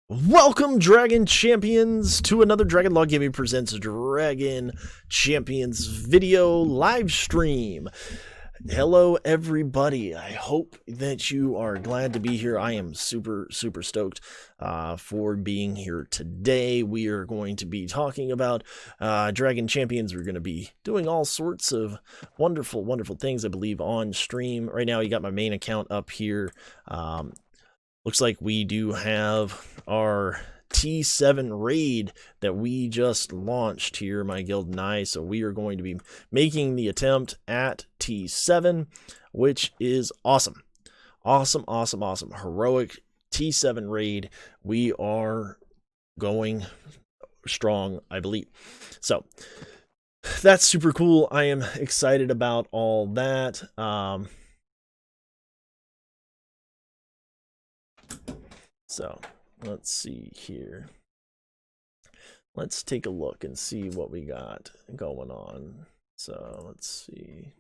Welcome, Dragon Champions, to another Dragon Law Gaming Presents Dragon Champions video live stream. Hello, everybody. I hope that you are glad to be here. I am super stoked for being here today. We are going to be talking about Dragon Champions. We're going to be doing all sorts of wonderful things, I believe, on stream. Right now, you got my main account up here. Looks like we do have our T7 raid that we just launched here, my guild and I. So we are going to be making the attempt at T7, which is awesome. Awesome. Heroic T7 raid. We are going strong, I believe. So that's super cool. I am excited about all that. So let's see here. Let's take a look and see what we got going on. So let's see.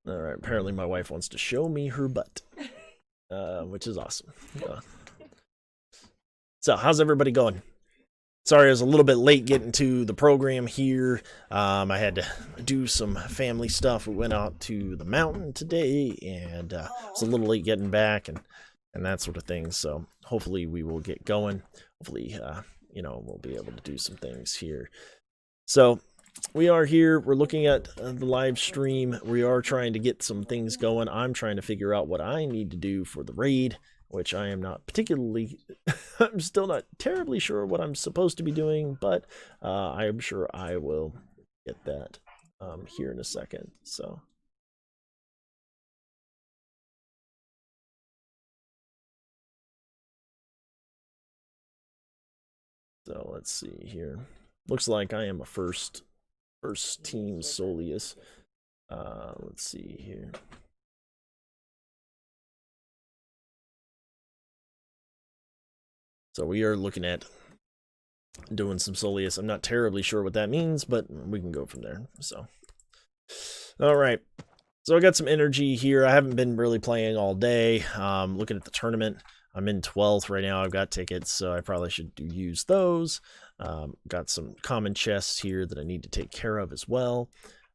All right. Apparently my wife wants to show me her butt, which is awesome. So how's everybody going? Sorry, I was a little bit late getting to the program here. I had to do some family stuff. We went out to the mountain today, and was a little late getting back and that sort of thing. So hopefully we will get going. Hopefully, we'll be able to do some things here. So we are here. We're looking at the live stream. We are trying to get some things going. I'm trying to figure out what I need to do for the raid, which I am not particularly, I'm still not terribly sure what I'm supposed to be doing, but I am sure I will get that here in a second. So let's see here. Looks like I am a first team Solius. Let's see here. So we are looking at doing some Solius. I'm not terribly sure what that means, but we can go from there. So, all right. So I got some energy here. I haven't been really playing all day. Looking at the tournament. I'm in 12th right now. I've got tickets, so I probably should use those. Got some common chests here that I need to take care of as well.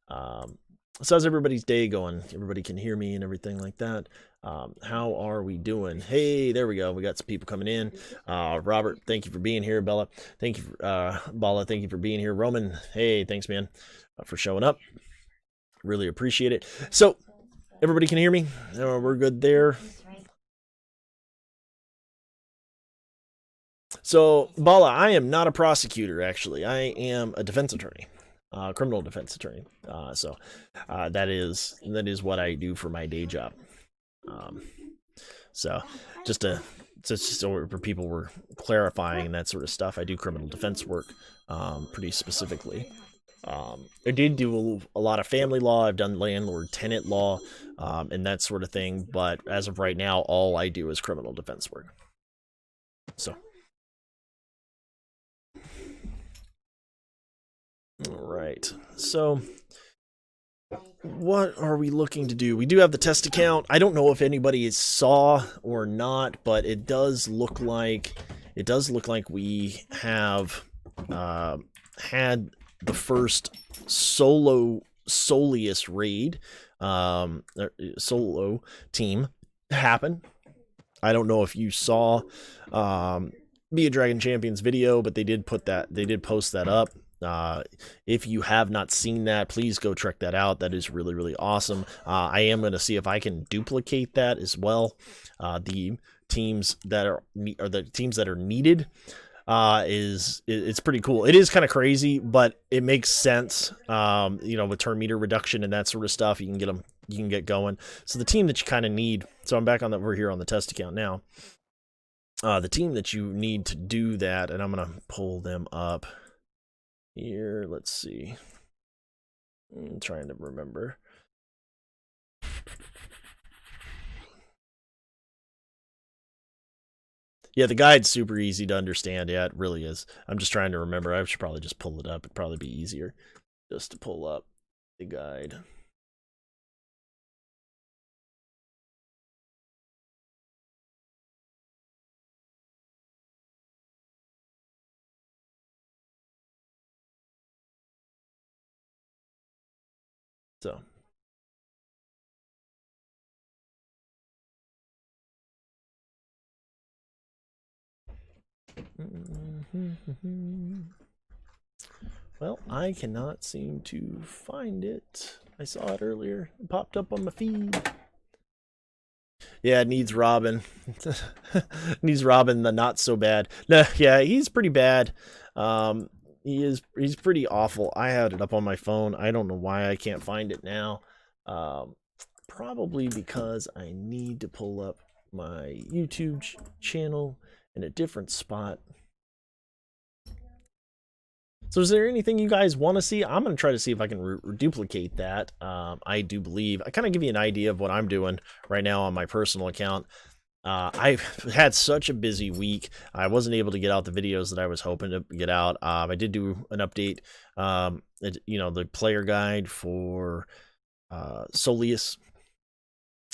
So how's everybody's day going? Everybody can hear me and everything like that. How are we doing? Hey, there we go. We got some people coming in. Robert, thank you for being here. Bella, thank you. Bala, thank you for being here. Roman, hey, thanks, man, for showing up. Really appreciate it. So everybody can hear me? We're good there. So, Bala, I am not a prosecutor, actually. I am a defense attorney. Criminal defense attorney. So that is what I do for my day job. So just so for people were clarifying and that sort of stuff, I do criminal defense work pretty specifically. I did do a lot of family law. I've done landlord tenant law and that sort of thing. But as of right now, all I do is criminal defense work. So. All right, so what are we looking to do? We do have the test account. I don't know if anybody saw or not, but it does look like we have had the first Solo Solius raid, solo team happen. I don't know if you saw Be a Dragon Champions video, but they did post that up. If you have not seen that, please go check that out. That is really awesome. I am going to see if I can duplicate that as well. The teams that are needed it's pretty cool. It is kind of crazy, but it makes sense. With turn meter reduction and that sort of stuff, you can get going. So the team that you kind of need. So I'm back on that. We're here on the test account now. The team that you need to do that, and I'm going to pull them up here. Let's see. I'm trying to remember. Yeah, the guide's super easy to understand. Yeah, it really is. I'm just trying to remember. I should probably just pull it up. It'd probably be easier just to pull up the guide. So. Well, I cannot seem to find it. I saw it earlier. It popped up on my feed. Yeah, it needs Robin. Needs Robin, the not so bad. No, yeah, he's pretty bad. He's pretty awful. I had it up on my phone. I don't know why I can't find it now. Probably because I need to pull up my YouTube channel in a different spot. So is there anything you guys want to see? I'm going to try to see if I can duplicate that. I do believe, I kind of give you an idea of what I'm doing right now on my personal account. I've had such a busy week. I wasn't able to get out the videos that I was hoping to get out. I did do an update, the player guide for Solius.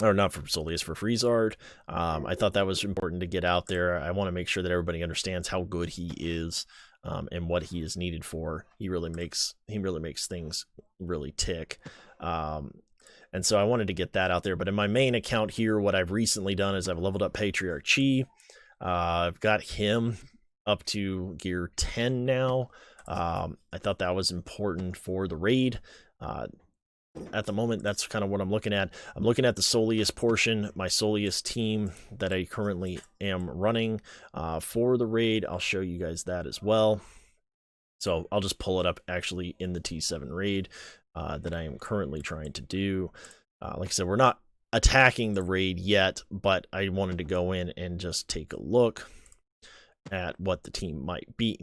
Or not for Solius, for Freezard. I thought that was important to get out there. I want to make sure that everybody understands how good he is. And what he is needed for. He really makes things really tick. And so I wanted to get that out there. But in my main account here, what I've recently done is I've leveled up Patriarch Chi. I've got him up to gear 10 now. I thought that was important for the raid. At the moment, that's kind of what I'm looking at. I'm looking at the Solius portion, my Solius team that I currently am running for the raid. I'll show you guys that as well. So I'll just pull it up actually in the T7 raid that I am currently trying to do. Like I said, we're not attacking the raid yet, but I wanted to go in and just take a look at what the team might be.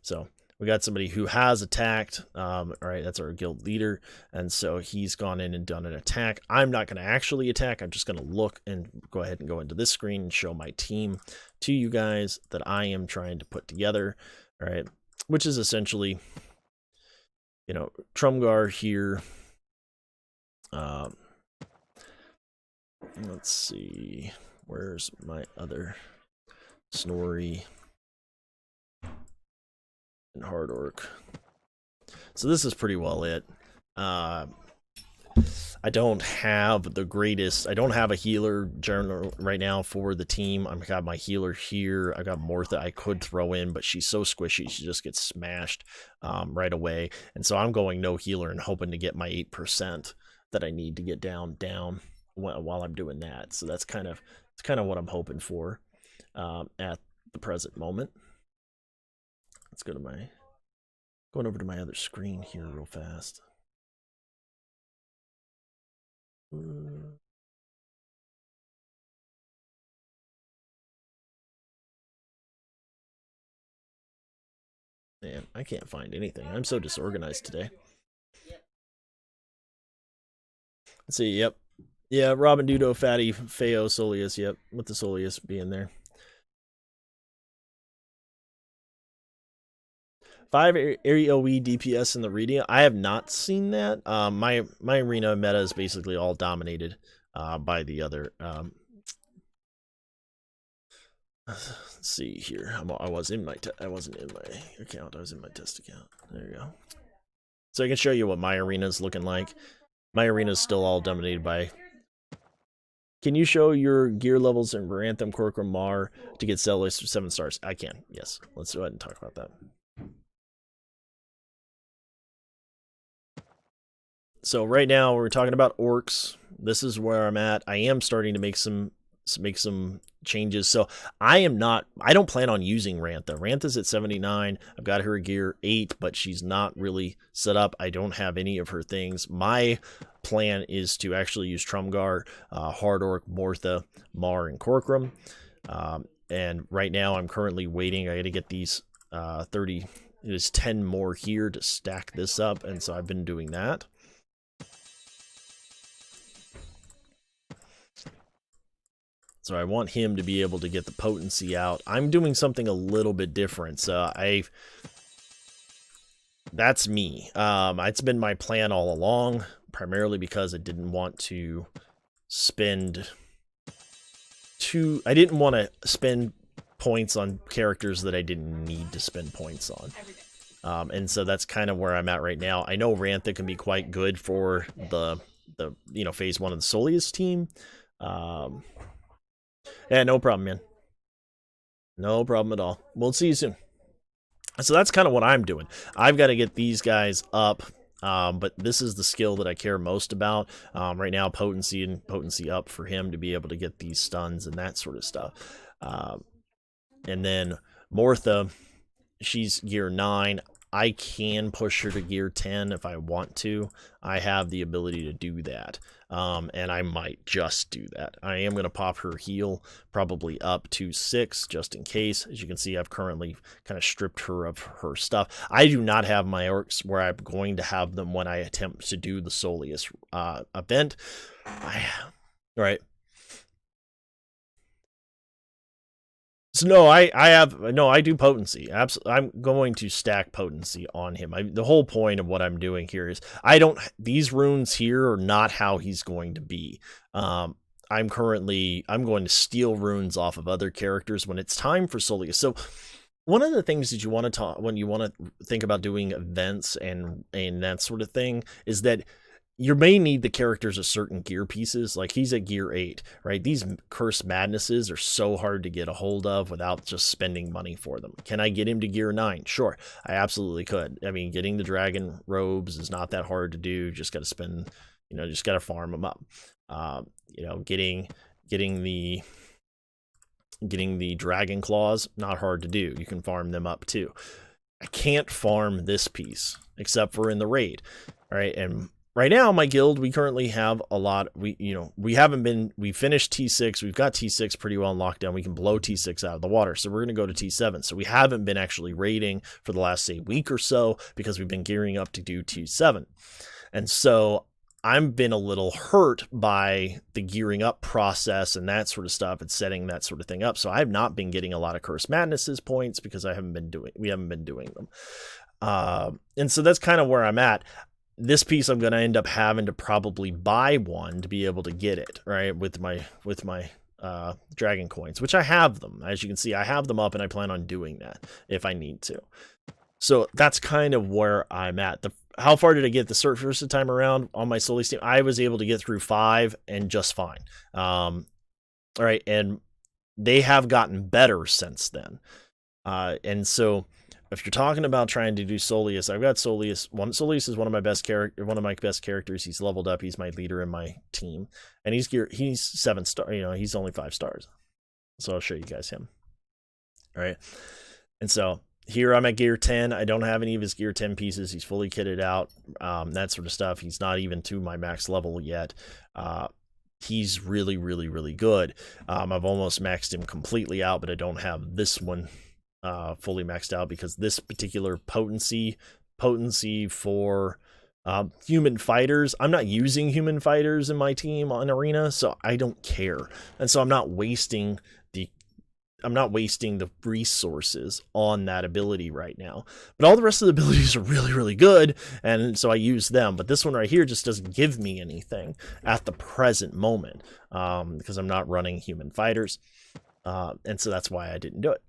So we got somebody who has attacked. All right, that's our guild leader. And so he's gone in and done an attack. I'm not going to actually attack. I'm just going to look and go ahead and go into this screen and show my team to you guys that I am trying to put together. All right, which is essentially, Trumgar here. Let's see. Where's my other Snorri? And Hard Orc. So this is pretty well it. I don't have the greatest. I don't have a healer general right now for the team. I've got my healer here. I got Mortha I could throw in, but she's so squishy. She just gets smashed right away. And so I'm going no healer and hoping to get my 8% that I need to get down while I'm doing that. So that's kind of what I'm hoping for at the present moment. Let's go to going over to my other screen here real fast. Man, I can't find anything. I'm so disorganized today. Let's see, yep. Yeah, Robin Dudo, Fatty, Feo, Solius, yep. With the Solius being there. 5 AoE DPS in the arena. I have not seen that. My arena meta is basically all dominated by the other. Let's see here. I wasn't in my account. I was in my test account. There you go. So I can show you what my arena is looking like. My arena is still all dominated by. Can you show your gear levels in Anthem, Corcoran, Mar to get cell list 7 stars? I can. Yes. Let's go ahead and talk about that. So right now we're talking about orcs. This is where I'm at. I am starting to make some changes. So I don't plan on using Rantha. Rantha's at 79. I've got her gear 8, but she's not really set up. I don't have any of her things. My plan is to actually use Trumgar, Hard Orc, Mortha, Mar, and Corcoran. And right now I'm currently waiting. I got to get these 30. There's 10 more here to stack this up, and so I've been doing that. So I want him to be able to get the potency out. I'm doing something a little bit different. So that's me. It's been my plan all along, primarily because I didn't want to spend points on characters that I didn't need to spend points on. And so that's kind of where I'm at right now. I know Rantha can be quite good for the phase 1 of the Solius team. Yeah, no problem, man. No problem at all. We'll see you soon. So that's kind of what I'm doing. I've got to get these guys up. But this is the skill that I care most about right now. Potency up for him to be able to get these stuns and that sort of stuff. And then Mortha, she's gear 9. I can push her to gear 10 if I want to. I have the ability to do that. And I might just do that. I am going to pop her heal probably up to 6 just in case. As you can see, I've currently kind of stripped her of her stuff. I do not have my orcs where I'm going to have them when I attempt to do the Solius event. Right. So no, I do potency. Absolutely, I'm going to stack potency on him. The whole point of what I'm doing here is these runes here are not how he's going to be. I'm going to steal runes off of other characters when it's time for Solius. So one of the things that you want to talk when you want to think about doing events and that sort of thing is that you may need the characters of certain gear pieces. Like he's at gear 8, right? These Curse Madnesses are so hard to get a hold of without just spending money for them. Can I get him to gear 9? Sure, I absolutely could. I mean, getting the dragon robes is not that hard to do. Just got to spend, just got to farm them up. Getting the dragon claws, not hard to do. You can farm them up too. I can't farm this piece except for in the raid, all right? And right now, my guild, we currently have a lot. We finished T6. We've got T6 pretty well locked down. We can blow T6 out of the water. So we're going to go to T7. So we haven't been actually raiding for the last, say, week or so because we've been gearing up to do T7. And so I've been a little hurt by the gearing up process and that sort of stuff and setting that sort of thing up. So I've not been getting a lot of Curse Madnesses points because we haven't been doing them. And so that's kind of where I'm at. This piece I'm going to end up having to probably buy one to be able to get it, right, with my dragon coins, which I have them. As you can see, I have them up and I plan on doing that if I need to. So that's kind of where I'm at. How far did I get the first time around on my Solius team? I was able to get through 5 and just fine. All right, and they have gotten better since then. And so if you're talking about trying to do Solius, I've got Solius. Solius is one of my best characters. He's leveled up. He's my leader in my team, and he's 7 star. He's only 5 stars. So I'll show you guys him. All right, and so here I'm at gear 10. I don't have any of his gear 10 pieces. He's fully kitted out, that sort of stuff. He's not even to my max level yet. He's really, really, really good. I've almost maxed him completely out, but I don't have this one fully maxed out because this particular potency for human fighters, I'm not using human fighters in my team on arena, so I don't care, and so I'm not wasting the resources on that ability right now. But all the rest of the abilities are really, really good, and so I use them. But this one right here just doesn't give me anything at the present moment because I'm not running human fighters, and so that's why I didn't do it.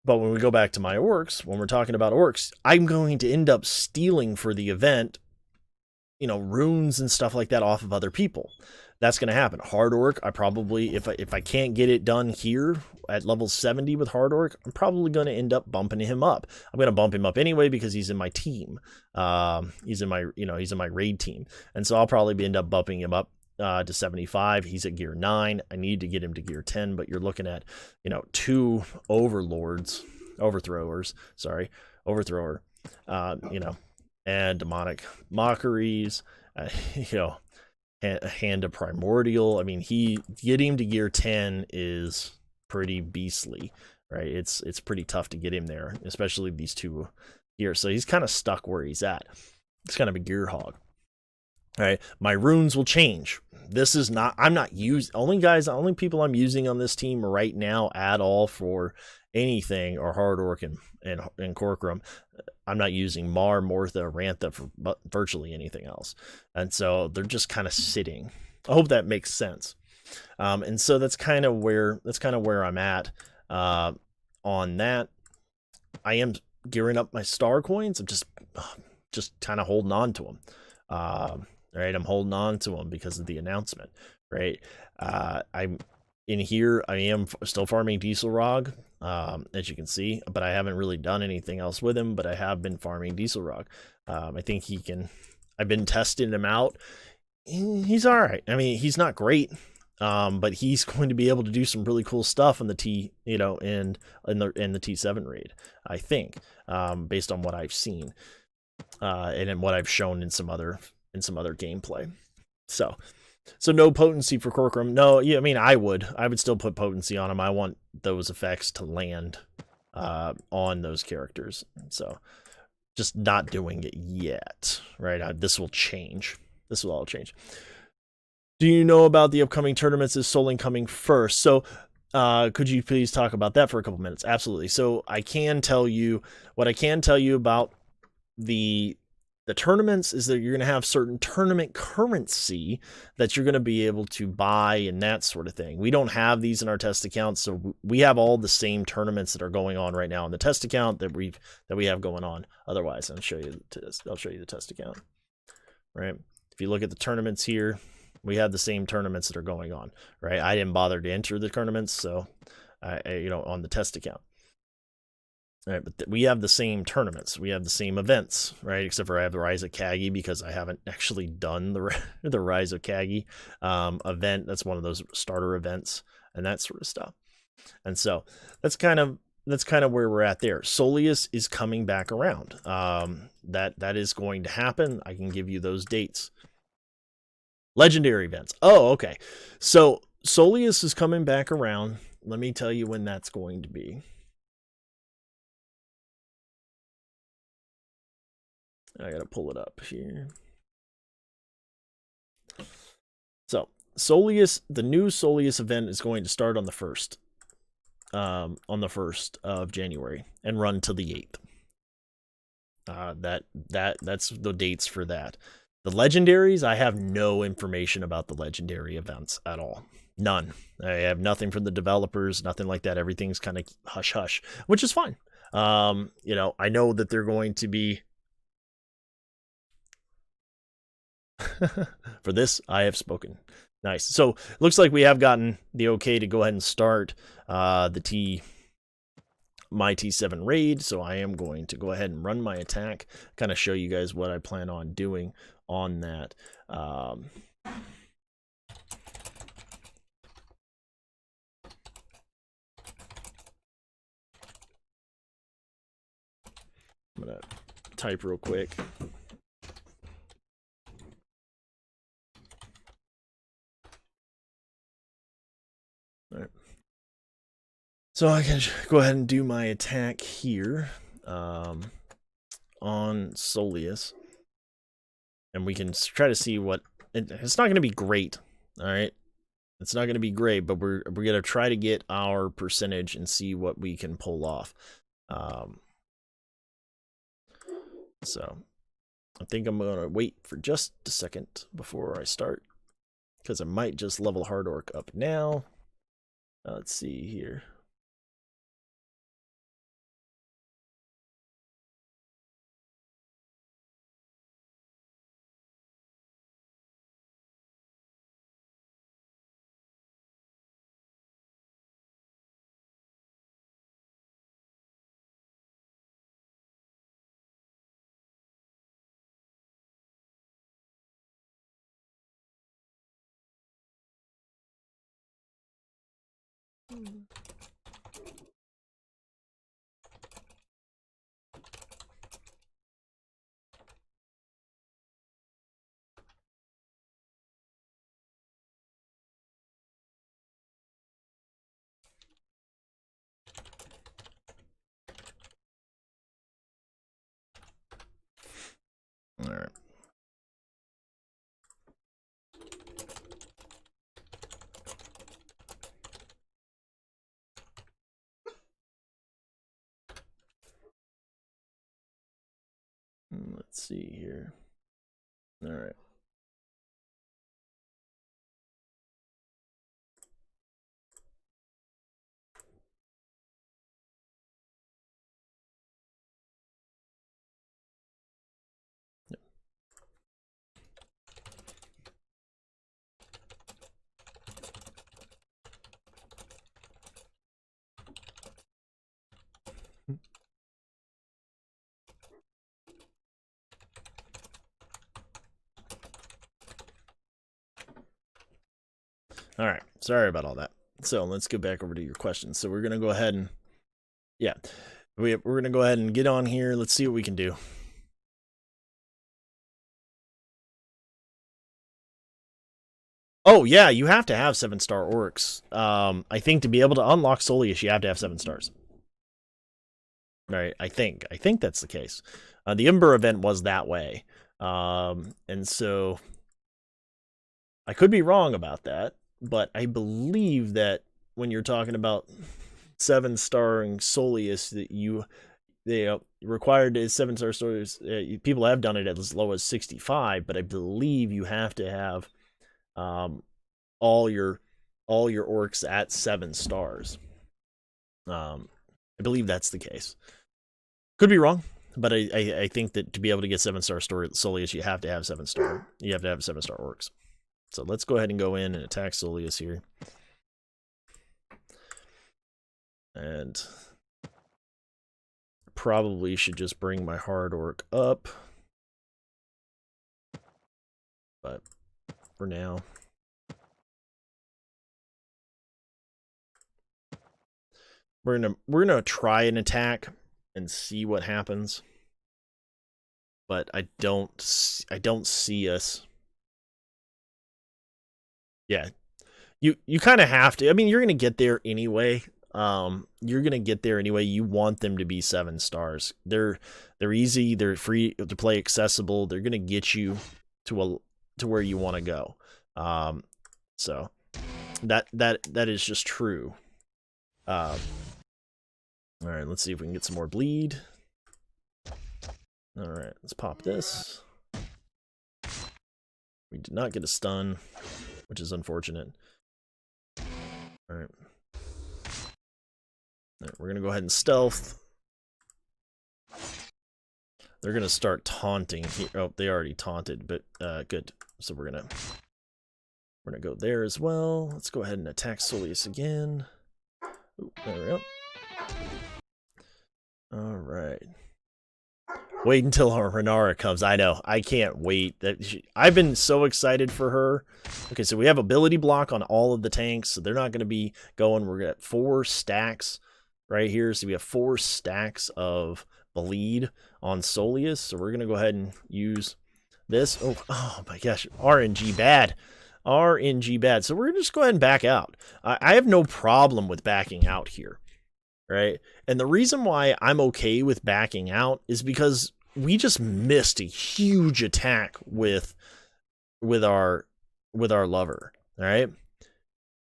But when we go back to my orcs, when we're talking about orcs, I'm going to end up stealing for the event, runes and stuff like that off of other people. That's going to happen. Hard orc, I probably, if I can't get it done here at level 70 with hard orc, I'm probably going to end up bumping him up. I'm going to bump him up anyway because he's in my team. He's in my raid team, and so I'll probably end up bumping him up to 75. He's at gear 9. I need to get him to gear 10, but you're looking at 2 overthrower, and demonic mockeries, a hand of primordial. I mean, getting him to gear 10 is pretty beastly, right? It's pretty tough to get him there, especially these 2 here. So he's kind of stuck where he's at. It's kind of a gear hog. All right, my runes will change. This is not, I'm not using, only people I'm using on this team right now at all for anything are hard orc and Corcorum. I'm not using Mar, Mortha, Rantha for virtually anything else. And so they're just kind of sitting. I hope that makes sense. And so that's kind of where I'm at on that. I am gearing up my star coins. I'm just kind of holding on to them. Right, I'm holding on to them because of the announcement. Right, I'm in here. I am still farming Diesel Rog, as you can see, but I haven't really done anything else with him. But I have been farming Diesel Rog. I think he can. I've been testing him out. He's all right. I mean, he's not great, but he's going to be able to do some really cool stuff in the T, in the T7 raid. I think, based on what I've seen, and in what I've shown in some other gameplay. So no potency for Corcoran. No, yeah, I mean, I would still put potency on him. I want those effects to land on those characters. So just not doing it yet, right? This will change. This will all change. Do you know about the upcoming tournaments? Is Soling coming first? So could you please talk about that for a couple minutes? Absolutely. So I can tell you what I can tell you about the tournaments is that you're going to have certain tournament currency that you're going to be able to buy and that sort of thing. We don't have these in our test account, so we have all the same tournaments that are going on right now in the test account that we have going on. Otherwise, I'll show you the test account. Right? If you look at the tournaments here, we have the same tournaments that are going on. Right? I didn't bother to enter the tournaments, so on the test account. All right, but we have the same tournaments. We have the same events, right? Except for I have the Rise of Kagi because I haven't actually done the Rise of Kagi event. That's one of those starter events and that sort of stuff. And so that's kind of where we're at there. Solius is coming back around. That is going to happen. I can give you those dates. Legendary events. Oh, okay. So Solius is coming back around. Let me tell you when that's going to be. I gotta pull it up here. So Solius, the new Solius event is going to start on the 1st. On the 1st of January and run till the 8th. That's the dates for that. The legendaries, I have no information about the legendary events at all. None. I have nothing from the developers, nothing like that. Everything's kind of hush hush, which is fine. I know that they're going to be for this, I have spoken. Nice. So looks like we have gotten the okay to go ahead and start my T7 raid. So I am going to go ahead and run my attack, kind of show you guys what I plan on doing on that. I'm going to type real quick. All right. So I can go ahead and do my attack here on Solius. And we can try to see what... It's not going to be great, all right? It's not going to be great, but we're going to try to get our percentage and see what we can pull off. So I think I'm going to wait for just a second before I start, because I might just level Hard Orc up now. Let's see here. All right. Let's see here. All right. All right. Sorry about all that. So let's go back over to your questions. So we're going to go ahead and, yeah, we're going to go ahead and get on here. Let's see what we can do. Oh, yeah, you have to have 7-star orcs. I think to be able to unlock Solius, you have to have 7 stars. Right, I think that's the case. The Ember event was that way. And so I could be wrong about that, but I believe that when you're talking about 7-starring Solius, that they required 7-star stories. People have done it as low as 65, but I believe you have to have all your orcs at 7 stars. I believe that's the case. Could be wrong, but I think that to be able to get 7-star Solius, you have to have 7-star. You have to have 7-star orcs. So let's go ahead and go in and attack Solius here. And probably should just bring my hard orc up. But for now, we're gonna try an attack and see what happens. But I don't see us. Yeah, you kind of have to. I mean, you're gonna get there anyway. You're gonna get there anyway. You want them to be 7 stars. They're easy. They're free to play, accessible. They're gonna get you to where you want to go. So that is just true. All right, let's see if we can get some more bleed. All right, let's pop this. We did not get a stun, which is unfortunate. All right. We're going to go ahead and stealth. They're going to start taunting here. Oh, they already taunted, but good. So we're going to go there as well. Let's go ahead and attack Solius again. Ooh, there we go. All right. Wait until our Renara comes. I know. I can't wait. I've been so excited for her. Okay, so we have ability block on all of the tanks, so they're not going to be going. We're going to have 4 stacks right here. So we have 4 stacks of bleed on Solius. So we're going to go ahead and use this. Oh my gosh. RNG bad. RNG bad. So we're going to just go ahead and back out. I have no problem with backing out here. Right? And the reason why I'm okay with backing out is because we just missed a huge attack with our lover. All right.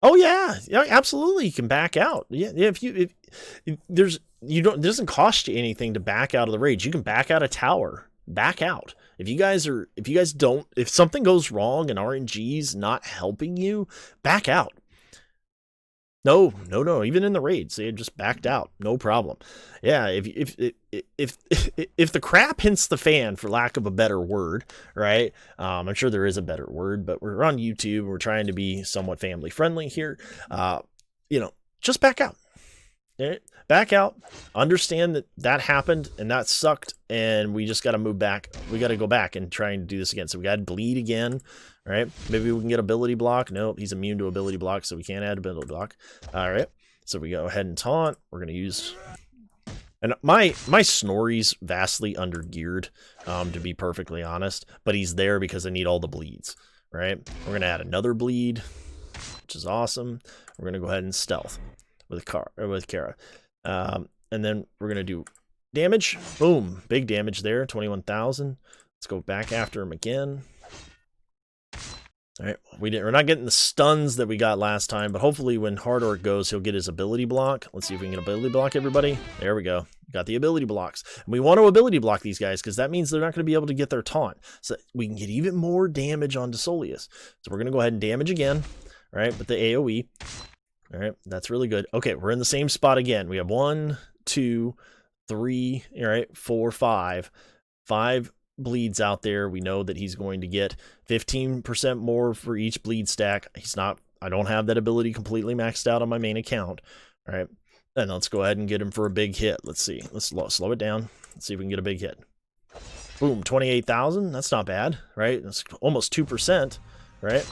Oh yeah, absolutely. You can back out. Yeah, if it doesn't cost you anything to back out of the rage. You can back out a tower. Back out. If something goes wrong and RNG's not helping you, back out. No. Even in the raids, they had just backed out. No problem. Yeah, if the crap hits the fan, for lack of a better word, right? I'm sure there is a better word, but we're on YouTube. We're trying to be somewhat family friendly here. Just back out. Back out. Understand that happened and that sucked, and we just got to move back. We got to go back and try and do this again. So we got to bleed again. Right? Maybe we can get ability block. Nope, he's immune to ability block, so we can't add ability block. All right, so we go ahead and taunt. We're gonna use, and my Snorri's vastly undergeared, to be perfectly honest. But he's there because I need all the bleeds. Right? We're gonna add another bleed, which is awesome. We're gonna go ahead and stealth with Kara, and then we're gonna do damage. Boom, big damage there, 21,000. Let's go back after him again. All right, we're not getting the stuns that we got last time, but hopefully when Hard Orc goes, he'll get his ability block. Let's see if we can get ability block, everybody. There we go. Got the ability blocks. And we want to ability block these guys because that means they're not going to be able to get their taunt. So we can get even more damage onto Solius. So we're going to go ahead and damage again, right, with the AoE. All right, that's really good. Okay, we're in the same spot again. We have 1, 2, 3, all right, 4, 5. 5 bleeds out there. We know that he's going to get 15% more for each bleed stack. I don't have that ability completely maxed out on my main account. All right. And let's go ahead and get him for a big hit. Let's see. Let's slow it down. Let's see if we can get a big hit. Boom, 28,000. That's not bad, right? That's almost 2%, right?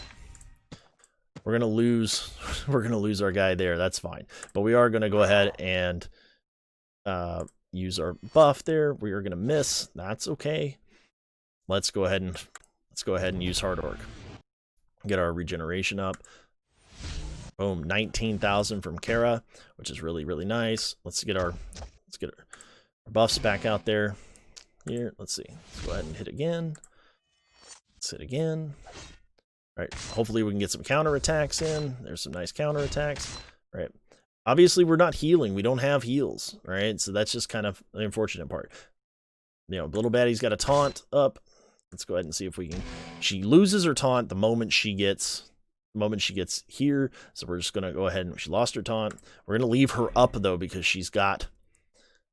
we're gonna lose our guy there. That's fine, but we are gonna go ahead and use our buff there. We are gonna miss. That's okay. Let's go ahead and use Hard Orc. Get our regeneration up. Boom, 19,000 from Kara, which is really, really nice. Let's get our buffs back out there. Here, let's see. Let's go ahead and hit again. Let's hit again. All right, hopefully we can get some counterattacks in. There's some nice counterattacks. All right. Obviously, we're not healing. We don't have heals, right? So that's just kind of the unfortunate part. You know, Little Baddie's got a taunt up. Let's go ahead and see if we can. She loses her taunt the moment she gets here. So we're just gonna go ahead and she lost her taunt. We're gonna leave her up though because she's got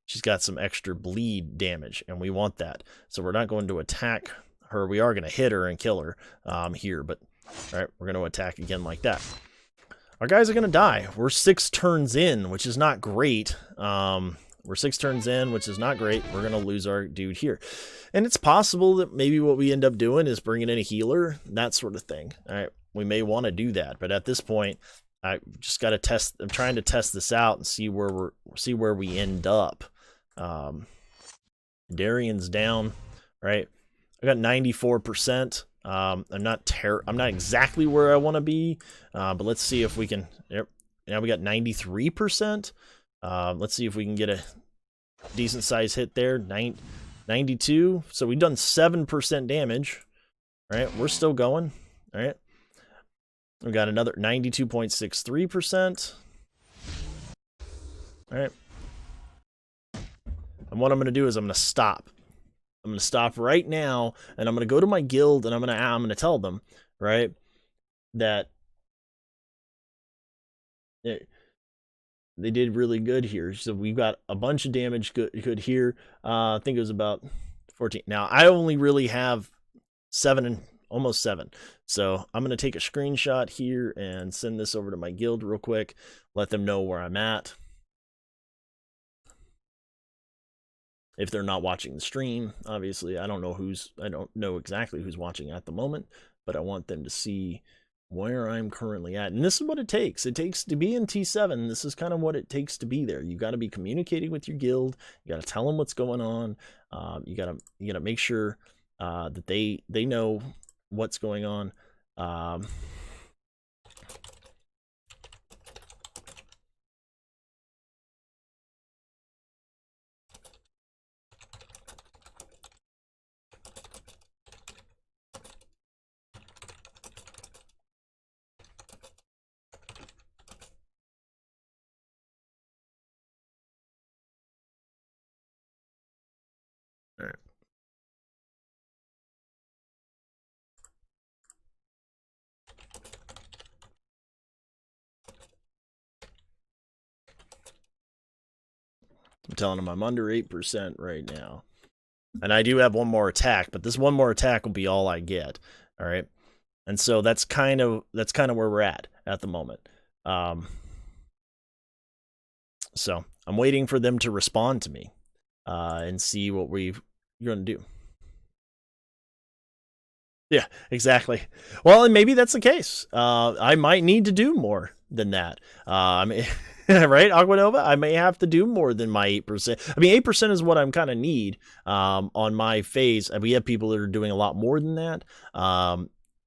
some extra bleed damage, and we want that. So we're not going to attack her. We are gonna hit her and kill her here, but all right, we're gonna attack again like that. Our guys are gonna die. We're 6 turns in, which is not great. We're 6 turns in, which is not great. We're going to lose our dude here. And it's possible that maybe what we end up doing is bringing in a healer, that sort of thing. All right, we may want to do that. But at this point, I just got to test. I'm trying to test this out and see where we end up. Darian's down, right? I got 94%. I'm not exactly where I want to be, but let's see if we can. Yep. Now we got 93%. Let's see if we can get a decent size hit there. 92. So we've done 7% damage. All right, we're still going. All right, we got another 92.63%. All right, and what I'm going to do is I'm going to stop. I'm going to stop right now, and I'm going to go to my guild, and I'm going to tell them, right, that they did really good here. So we got a bunch of damage good here. I think it was about 14. Now, I only really have 7 and almost 7. So I'm going to take a screenshot here and send this over to my guild real quick. Let them know where I'm at. If they're not watching the stream, obviously, I don't know exactly who's watching at the moment, but I want them to see where I'm currently at. And this is what it takes. It takes to be in T7. This is kind of what it takes to be there. You got to be communicating with your guild. You got to tell them what's going on. You got to make sure that they know what's going on. All right. I'm telling them I'm under 8% right now. And I do have one more attack, but this one more attack will be all I get. All right. And so that's kind of where we're at the moment. So I'm waiting for them to respond to me and see what we're going to do. Yeah, exactly. Well, and maybe that's the case. I might need to do more than that. I mean, right, Aquanova? I may have to do more than my 8%. I mean, 8% is what I'm kind of need on my phase. And we have people that are doing a lot more than that.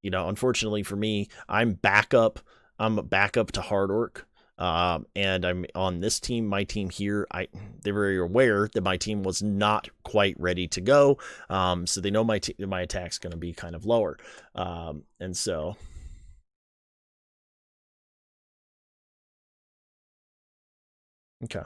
You know, unfortunately for me, I'm back up to Hard Orc. And I'm on this team, my team here. They're very aware that my team was not quite ready to go. So they know my attack's going to be kind of lower. And so. Okay.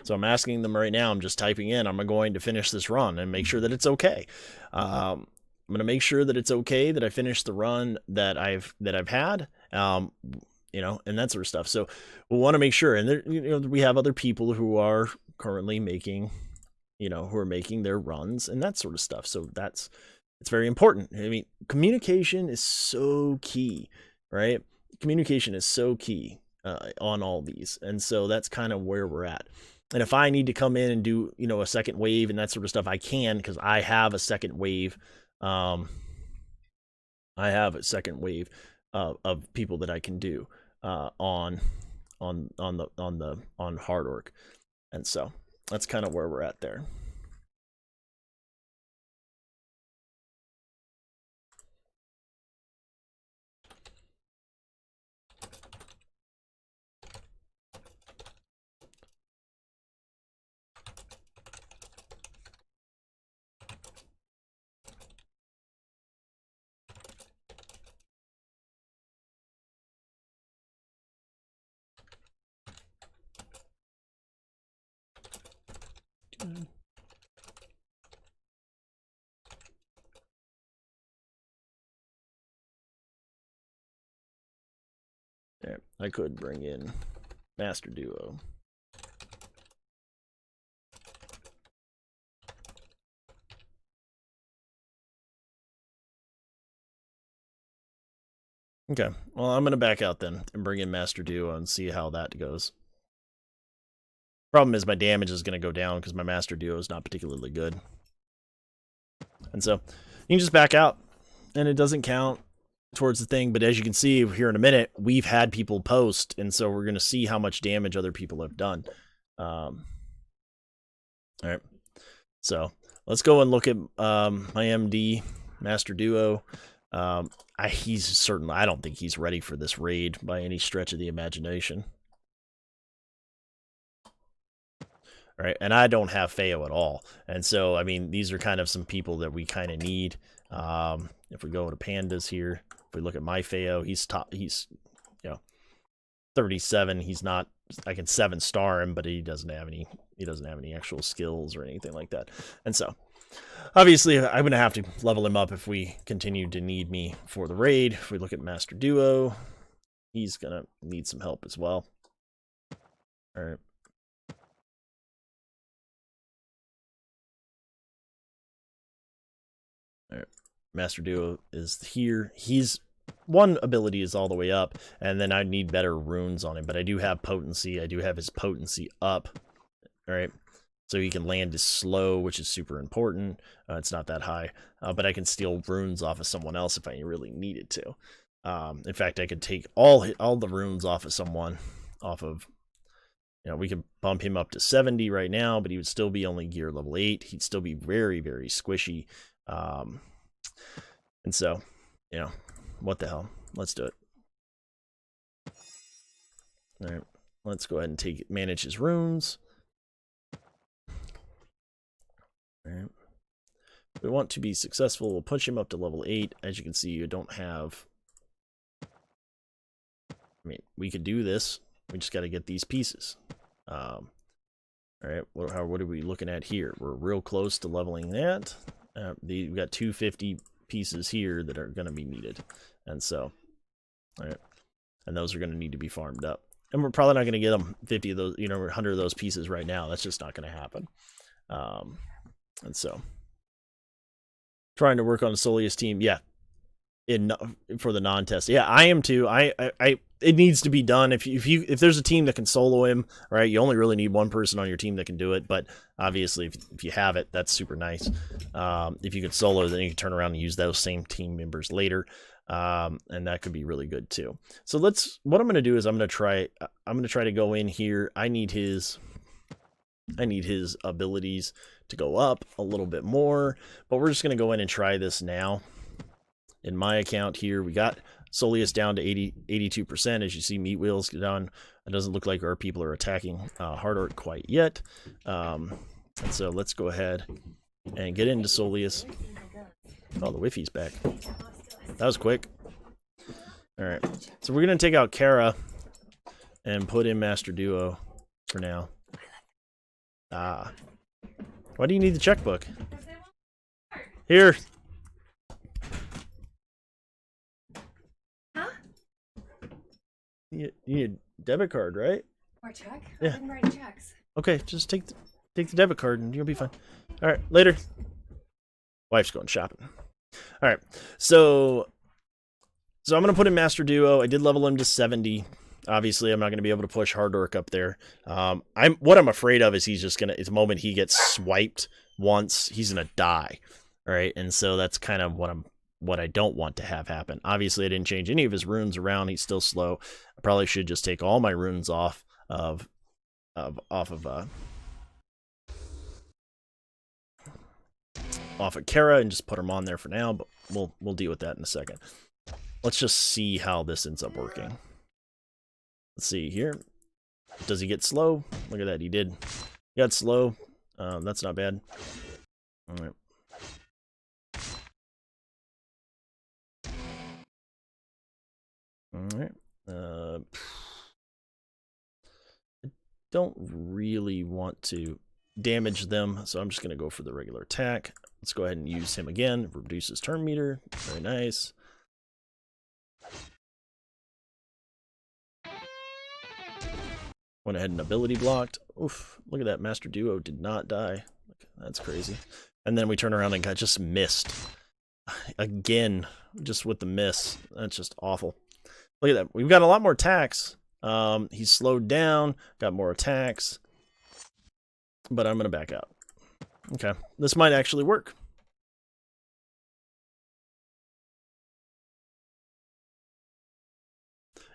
So I'm asking them right now. I'm just typing in, I'm going to finish this run and make sure that it's okay. I'm going to make sure that it's okay that I finish the run that I've had, you know, and that sort of stuff. So we want to make sure. And there, you know, we have other people who are currently making, you know, who are making their runs and that sort of stuff. So that's It's very important. I mean, communication is so key, right? Communication is so key on all these. And so that's kind of where we're at. And if I need to come in and do, you know, a second wave and that sort of stuff, I can, because I have a second wave. I have a second wave of people that I can do on hard orc. And so that's kind of where we're at there. There, I could bring in Master Duo. Okay, well, I'm going to back out then and bring in Master Duo and see how that goes. Problem is my damage is going to go down because my Master Duo is not particularly good. And so you can just back out and it doesn't count towards the thing. But as you can see here in a minute, we've had people post. And so we're going to see how much damage other people have done. All right. So let's go and look at my MD, Master Duo. He's certainly, I don't think he's ready for this raid by any stretch of the imagination. All right, and I don't have Feo at all. And so, I mean, these are kind of some people that we kind of need. If we go to pandas here, if we look at my Feo, he's you know, 37. He's not, I can 7-star him, but he doesn't have any actual skills or anything like that. And so, obviously, I'm going to have to level him up if we continue to need me for the raid. If we look at Master Duo, he's going to need some help as well. All right. All right. Master Duo is here. He's one ability is all the way up, and then I need better runes on him, but I do have potency. I do have his potency up. All right. So he can land his slow, which is super important. It's not that high, but I can steal runes off of someone else if I really needed to. In fact, I could take all the runes off of someone, you know, we could bump him up to 70 right now, but he would still be only gear level 8. He'd still be very, very squishy. And so, you know, what the hell? Let's do it. All right, let's go ahead and manage his runes. All right. If we want to be successful, we'll push him up to level 8. As you can see, you don't have... I mean, we could do this. We just got to get these pieces. All right, what are we looking at here? We're real close to leveling that. We've got 250 pieces here that are going to be needed. And so, all right, and those are going to need to be farmed up. And we're probably not going to get them 50 of those, you know, 100 of those pieces right now. That's just not going to happen. And so, trying to work on a Solius team, yeah, for the non-test, yeah, I am too. It needs to be done. If there's a team that can solo him, right, you only really need one person on your team that can do it. But obviously, if you have it, that's super nice. If you could solo, then you can turn around and use those same team members later, and that could be really good too. So what I'm going to do is I'm going to try to go in here. I need his abilities to go up a little bit more, but we're just going to go in and try this now. In my account here, we got Solius down to 82%. As you see, Meat Wheels down. It doesn't look like our people are attacking Hard Art quite yet. And so let's go ahead and get into Solius. Oh, the Wi-Fi's back. That was quick. All right, so we're going to take out Kara and put in Master Duo for now. Why do you need the checkbook? Here. Huh? You need a debit card, right? Or a check? Yeah. I didn't write checks. Okay, just take the debit card and you'll be fine. All right, later. Wife's going shopping. All right, so I'm gonna put in Master Duo. I did level him to 70. Obviously, I'm not gonna be able to push Hard Orc up there. What I'm afraid of is he's just gonna. It's the moment he gets swiped once, he's gonna die. All right, and so that's kind of what I don't want to have happen. Obviously, I didn't change any of his runes around. He's still slow. I probably should just take all my runes off of Kara and just put them on there for now, but we'll deal with that in a second. Let's just see how this ends up working. Let's see here. Does he get slow? Look at that, he did. He got slow. That's not bad. All right. All right. I don't really want to damage them, so I'm just going to go for the regular attack. Let's go ahead and use him again. Reduce his turn meter. Very nice. Went ahead and ability blocked. Oof, look at that. Master Duo did not die. That's crazy. And then we turn around and got just missed. Again, just with the miss. That's just awful. Look at that. We've got a lot more attacks. He's slowed down, got more attacks. But I'm going to back out. Okay, this might actually work.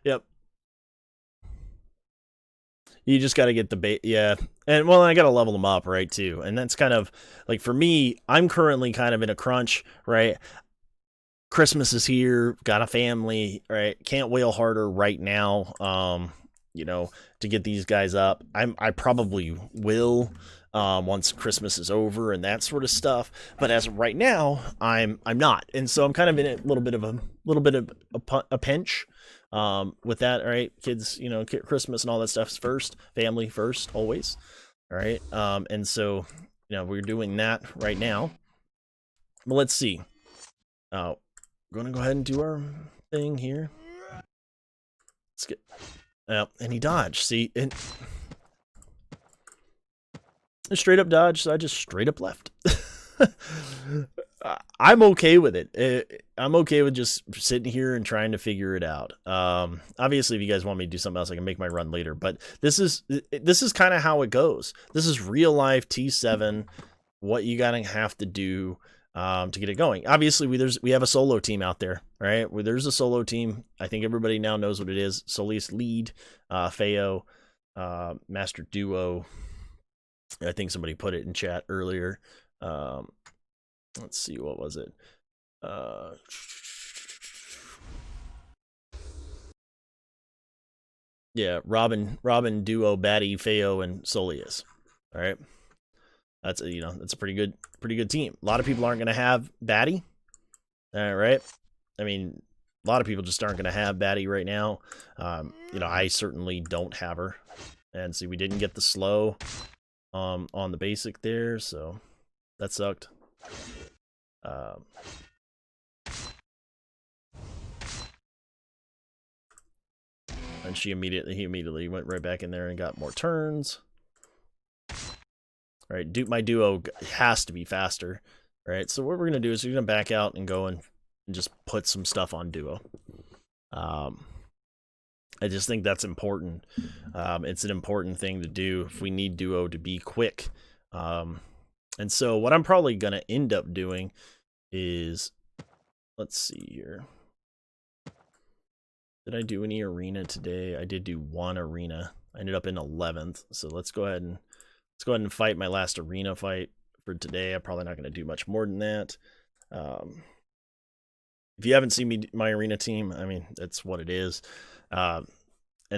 Yep. You just got to get the bait. Yeah. And, well, I got to level them up, right, too. And that's kind of, like, for me, I'm currently kind of in a crunch, right? Christmas is here, got a family, right? Can't wail harder right now, you know, to get these guys up. I probably will once Christmas is over and that sort of stuff. But as of right now, I'm not, and so I'm kind of in a little bit of a pinch with that. All right, kids, you know, Christmas and all that stuff's first, family first, always. All right, and so you know we're doing that right now. But let's see. We're gonna go ahead and do our thing here. Let's get. And he dodged. See, and straight up dodge, so I just straight up left. I'm okay with it. I'm okay with just sitting here and trying to figure it out. Obviously, if you guys want me to do something else, I can make my run later. But this is kind of how it goes. This is real life T7. What you gotta have to do to get it going. Obviously, we have a solo team out there, right? There's a solo team. I think everybody now knows what it is. Solius lead, Feo, Master Duo. I think somebody put it in chat earlier. Let's see, what was it? Yeah, Robin, Duo, Batty, Feo, and Solius. All right, that's that's a pretty good team. A lot of people aren't going to have Batty. All right, I mean, a lot of people just aren't going to have Batty right now. I certainly don't have her. And see, we didn't get the slow on the basic there, so that sucked. And he immediately went right back in there and got more turns. All right, my Duo has to be faster. All right, so what we're gonna do is we're gonna back out and go and just put some stuff on Duo. I just think that's important. It's an important thing to do if we need Duo to be quick. And so what I'm probably going to end up doing is, let's see here. Did I do any arena today? I did do one arena. I ended up in 11th. So let's go ahead and fight my last arena fight for today. I'm probably not going to do much more than that. If you haven't seen my arena team, I mean, that's what it is. And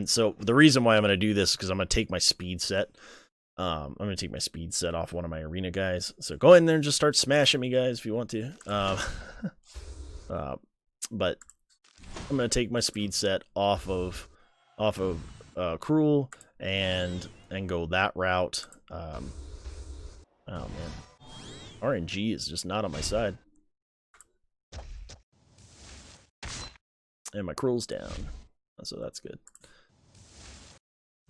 so the reason why I'm going to do this is because I'm going to take my speed set. I'm going to take my speed set off one of my arena guys. So go in there and just start smashing me, guys, if you want to. But I'm going to take my speed set off of Cruel and go that route. Oh, man. RNG is just not on my side. And my Cruel's down. So that's good.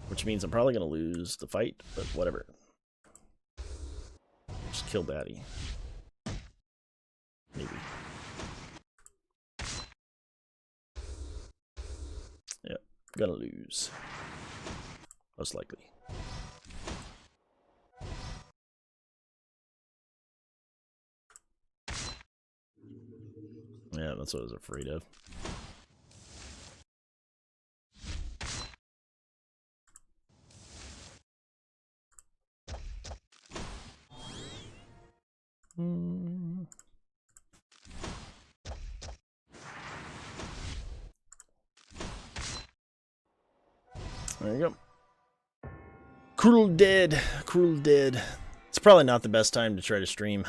Which means I'm probably going to lose the fight, but whatever. Just kill Batty. Maybe. Gonna lose. Most likely. Yeah, that's what I was afraid of. There you go. Cruel Dead. Cruel Dead. It's probably not the best time to try to stream,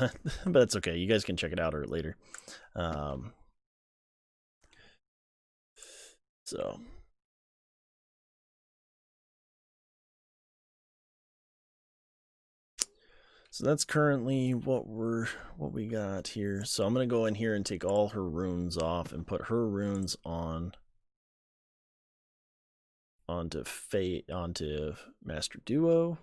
but that's okay. You guys can check it out or later. So that's currently what we got here. So I'm gonna go in here and take all her runes off and put her runes onto Master Duo.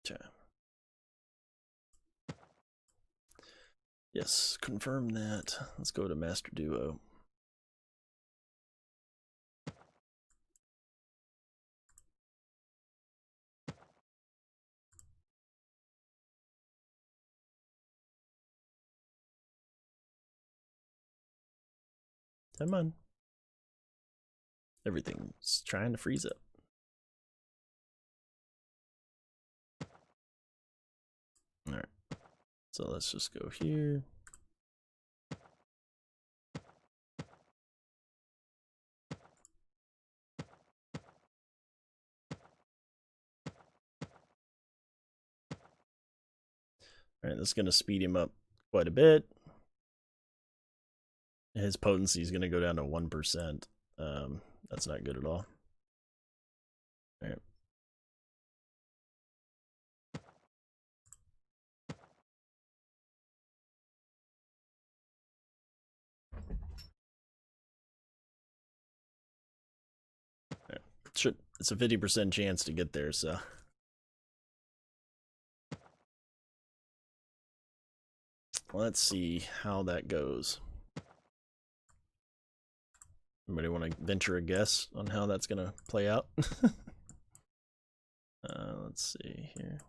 Okay. Yes, confirm that. Let's go to Master Duo. Come on. Everything's trying to freeze up. Alright. So let's just go here. Alright, this is going to speed him up quite a bit. His potency is going to go down to 1%. That's not good at all. Alright. It's a 50% chance to get there, so. Let's see how that goes. Anybody want to venture a guess on how that's going to play out? Let's see here.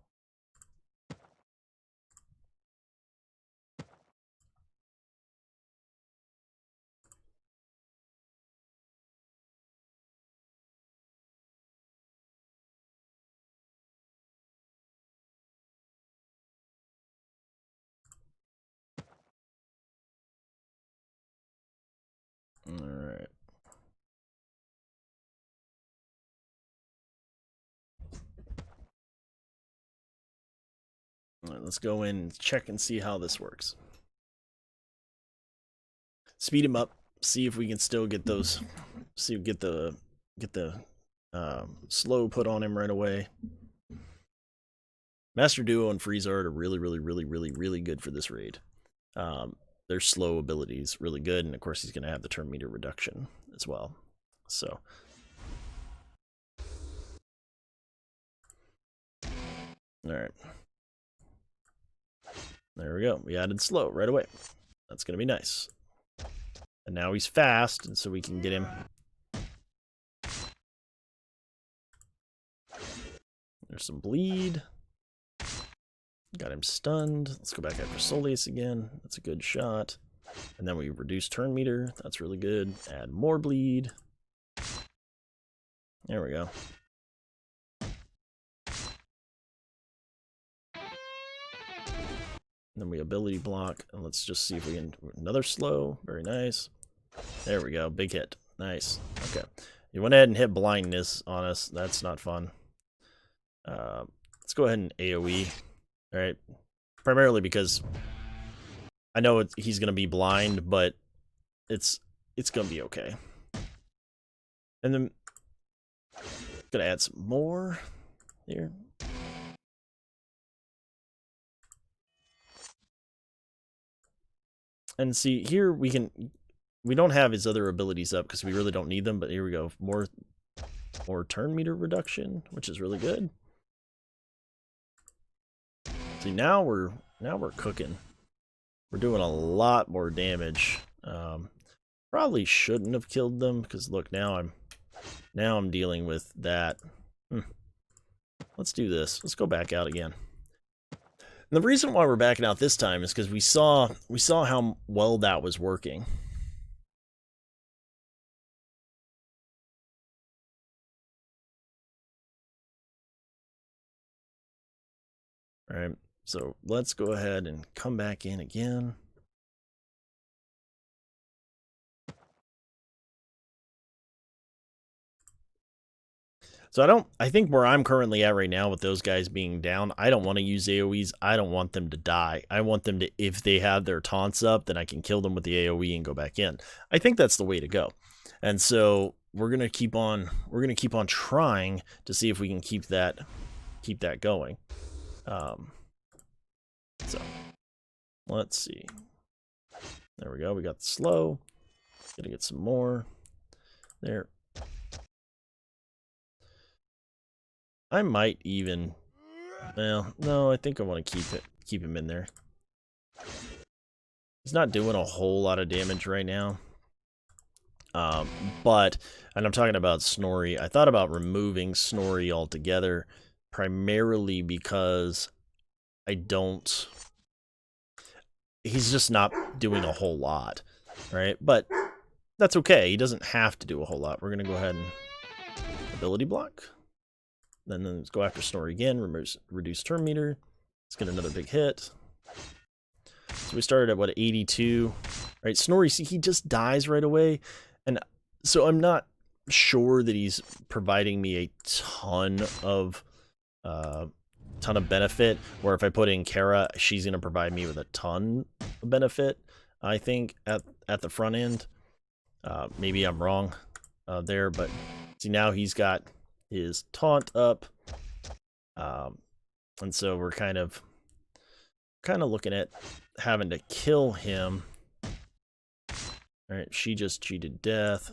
All right. All right, let's go in and check and see how this works. Speed him up, see if we can still get those, get the slow put on him right away. Master Duo and Freeze Art are really good for this raid. Their slow ability is really good, and of course he's going to have the turn meter reduction as well. So, all right, there we go. We added slow right away. That's going to be nice. And now he's fast, and so we can get him. There's some bleed. Got him stunned. Let's go back after Solius again. That's a good shot. And then we reduce turn meter. That's really good. Add more bleed. There we go. And then we ability block. And let's just see if we can... Another slow. Very nice. There we go. Big hit. Nice. Okay. You went ahead and hit blindness on us. That's not fun. Let's go ahead and AoE. All right. Primarily because I know he's going to be blind, but it's going to be okay. And then going to add some more. Here. And see, here we don't have his other abilities up because we really don't need them, but here we go. More turn meter reduction, which is really good. See, now we're cooking. We're doing a lot more damage. Probably shouldn't have killed them because look, now I'm dealing with that. Let's do this. Let's go back out again. And the reason why we're backing out this time is because we saw how well that was working. All right, so let's go ahead and come back in again. So I think where I'm currently at right now with those guys being down, I don't want to use AoEs. I don't want them to die. I want them to, if they have their taunts up, then I can kill them with the AoE and go back in. I think that's the way to go. And so we're going to keep on trying to see if we can keep that going. So let's see. There we go. We got the slow. Gonna get some more. There. I might even, well, no, I think I want to keep him in there. He's not doing a whole lot of damage right now. But, and I'm talking about Snorri, I thought about removing Snorri altogether, primarily because he's just not doing a whole lot, right? But that's okay, he doesn't have to do a whole lot. We're going to go ahead and ability block. Then let's go after Snorri again, reduce turn meter. Let's get another big hit. So we started at, what, 82? Right, Snorri, see, he just dies right away. And so I'm not sure that he's providing me a ton of benefit, where if I put in Kara, she's going to provide me with a ton of benefit, I think, at the front end. Maybe I'm wrong there, but see, now he's got his taunt up, and so we're kind of looking at having to kill him. All right, she just cheated death.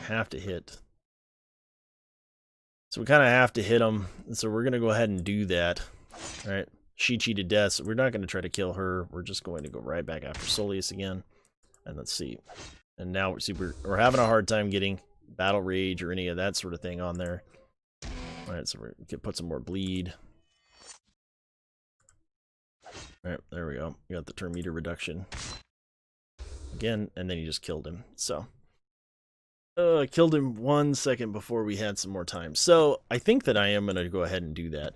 Have to hit. So we kind of have to hit him, and so we're going to go ahead and do that. All right, she cheated death, so we're not going to try to kill her. We're just going to go right back after Solius again. And let's see. And now we're having a hard time getting battle rage or any of that sort of thing on there. All right, so we're gonna put some more bleed. All right, there we go. We got the turn meter reduction again, and then he just killed him. So I killed him 1 second before we had some more time. So I think that I am going to go ahead and do that.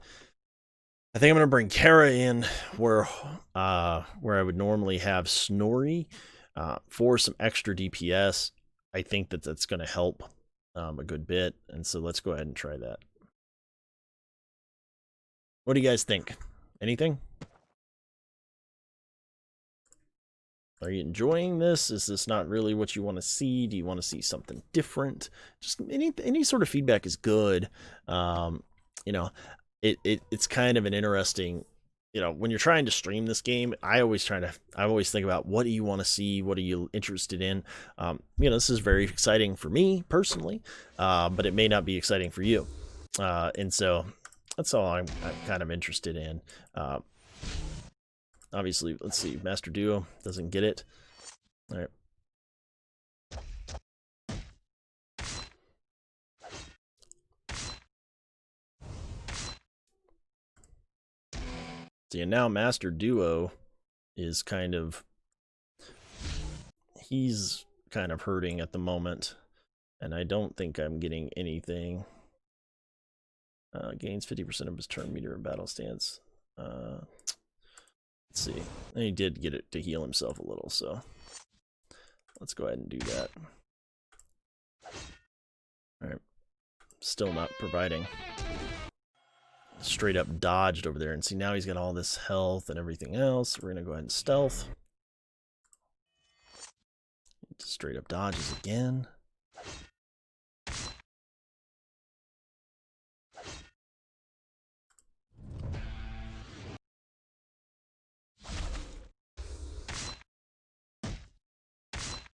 I think I'm going to bring Kara in where I would normally have Snorri for some extra DPS. I think that that's going to help a good bit, and so let's go ahead and try that. What do you guys think? Anything? Are you enjoying this? Is this not really what you want to see? Do you want to see something different? Just any sort of feedback is good. You know, it's kind of an interesting, you know, when you're trying to stream this game, I always think about, what do you want to see? What are you interested in? You know, this is very exciting for me personally, but it may not be exciting for you. And so that's all I'm kind of interested in. Obviously, let's see, Master Duo doesn't get it. All right. See, and now Master Duo is he's kind of hurting at the moment, and I don't think I'm getting anything. Gains 50% of his turn meter in battle stance. Let's see. And he did get it to heal himself a little, so let's go ahead and do that. Alright. Still not providing. Straight up dodged over there. And see, now he's got all this health and everything else. We're going to go ahead and stealth. Straight up dodges again.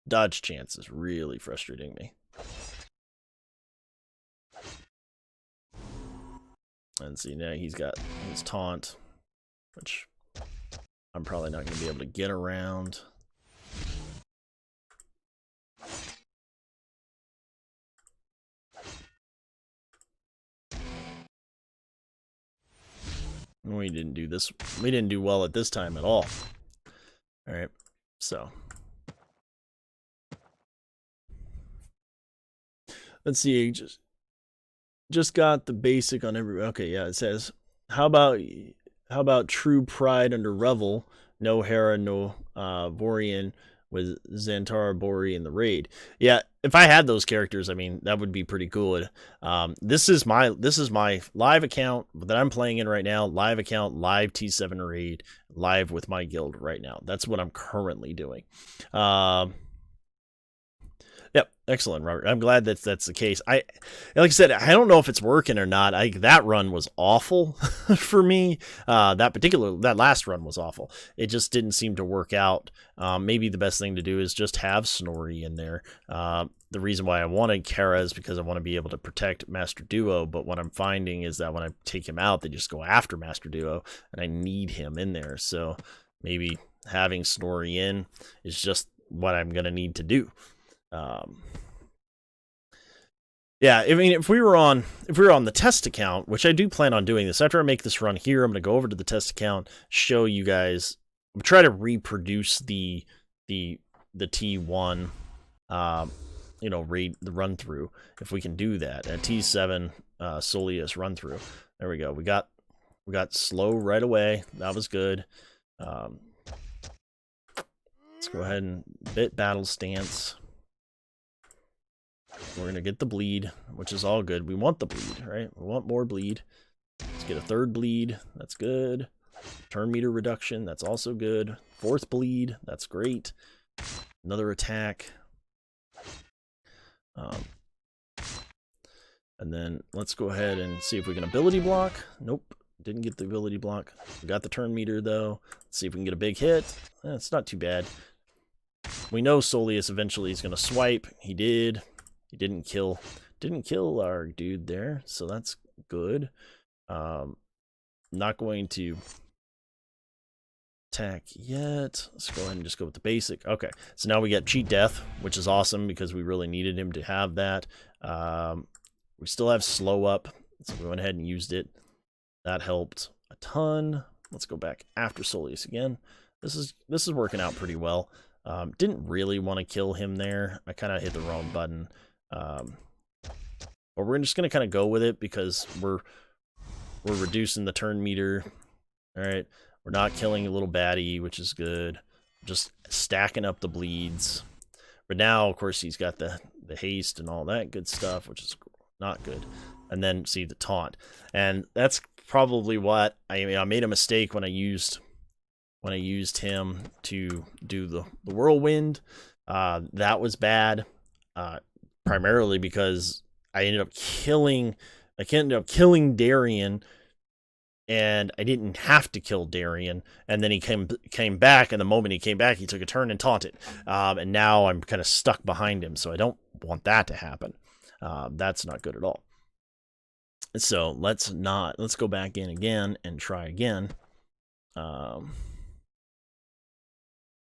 Dodge chance is really frustrating me. And see, now he's got his taunt, which I'm probably not going to be able to get around. We didn't do this. We didn't do well at this time at all. All right, so let's see. Just got the basic on every. Okay, yeah, it says how about true pride under Revel? No Hera, no Vorian with Xantara, Bori in the raid. Yeah, if I had those characters, I mean that would be pretty cool. This is my live account that I'm playing in right now. Live account, live T7 raid, live with my guild right now. That's what I'm currently doing. Yep, excellent, Robert. I'm glad that that's the case. Like I said, I don't know if it's working or not. That run was awful for me. That last run was awful. It just didn't seem to work out. Maybe the best thing to do is just have Snorri in there. The reason why I wanted Kara is because I want to be able to protect Master Duo, but what I'm finding is that when I take him out, they just go after Master Duo, and I need him in there. So maybe having Snorri in is just what I'm going to need to do. Yeah, I mean, if we were on the test account, which I do plan on doing this after I make this run here, I'm going to go over to the test account, show you guys, try to reproduce the T1, raid the run through if we can do that. A T7 Solius run through. There we go. We got slow right away. That was good. Let's go ahead and bit battle stance. We're going to get the bleed, which is all good. We want the bleed, right? We want more bleed. Let's get a third bleed. That's good. Turn meter reduction. That's also good. Fourth bleed. That's great. Another attack. And then let's go ahead and see if we can ability block. Nope. Didn't get the ability block. We got the turn meter, though. Let's see if we can get a big hit. It's not too bad. We know Solius eventually is going to swipe. He did. He didn't kill our dude there, so that's good. Not going to attack yet. Let's go ahead and just go with the basic. Okay, so now we get cheat death, which is awesome because we really needed him to have that. We still have slow up, so we went ahead and used it. That helped a ton. Let's go back after Solius again. This is working out pretty well. Didn't really want to kill him there. I kind of hit the wrong button. But we're just going to kind of go with it because we're reducing the turn meter. All right. We're not killing a little baddie, which is good. Just stacking up the bleeds. But now, of course, he's got the haste and all that good stuff, which is not good. And then see the taunt. And that's probably what I made a mistake when I used him to do the whirlwind. That was bad. Primarily because I ended up killing Darian, and I didn't have to kill Darian. And then he came back, and the moment he came back, he took a turn and taunted. And now I'm kind of stuck behind him, so I don't want that to happen. That's not good at all. So let's go back in again and try again. Like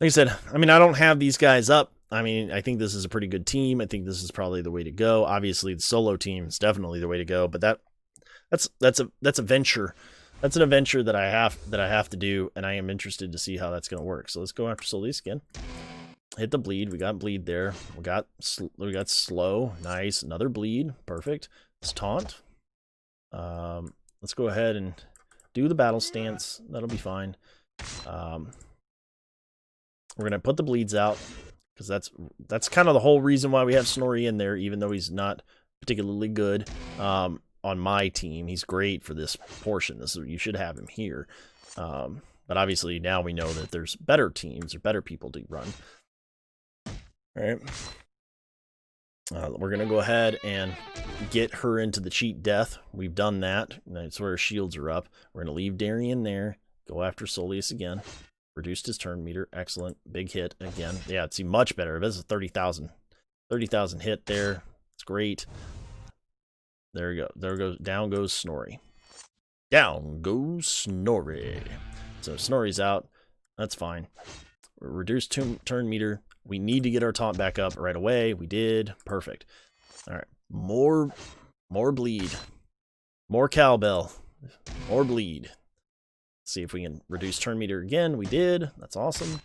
I said, I mean, I don't have these guys up. I mean, I think this is a pretty good team. I think this is probably the way to go. Obviously, the solo team is definitely the way to go. But that's a venture. That's an adventure that I have to do, and I am interested to see how that's going to work. So let's go after Solius again. Hit the bleed. We got bleed there. We got slow. Nice. Another bleed. Perfect. Let's taunt. Let's go ahead and do the battle stance. That'll be fine. We're gonna put the bleeds out because that's kind of the whole reason why we have Snorri in there, even though he's not particularly good on my team. He's great for this portion. You should have him here. But obviously now we know that there's better teams or better people to run. All right. We're gonna go ahead and get her into the cheat death. We've done that. That's where her shields are up. We're gonna leave Darian there. Go after Solius again. Reduced his turn meter. Excellent. Big hit again. Yeah, see, much better. This is 30,000. 30,000 hit there. It's great. There we go. There goes. Down goes Snorri. Down goes Snorri. So Snorri's out. That's fine. Reduced turn meter. We need to get our taunt back up right away. We did. Perfect. All right. More bleed. More cowbell. More bleed. See if we can reduce turn meter again. We did. That's awesome.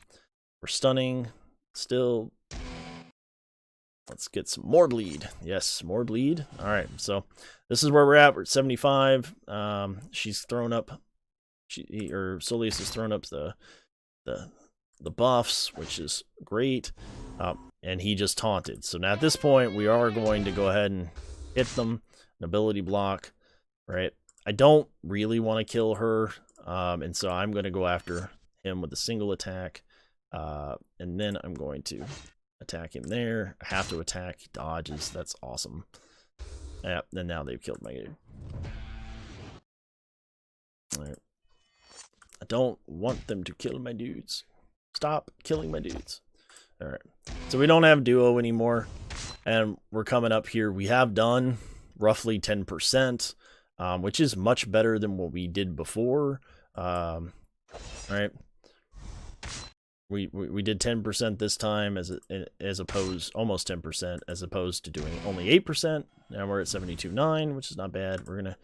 We're stunning. Still. Let's get some more bleed. Yes, more bleed. All right. So this is where we're at. We're at 75. She's thrown up. Solius has thrown up the buffs, which is great. And he just taunted. So now at this point, we are going to go ahead and hit them. An ability block, right? I don't really want to kill her. And so I'm going to go after him with a single attack. And then I'm going to attack him there. I have to attack. He dodges. That's awesome. Yeah, and now they've killed my dude. All right. I don't want them to kill my dudes. Stop killing my dudes. All right. So we don't have duo anymore. And we're coming up here. We have done roughly 10%, which is much better than what we did before. Right. We did 10% this time as opposed almost 10% as opposed to doing only 8%. Now we're at 72.9, which is not bad. We're gonna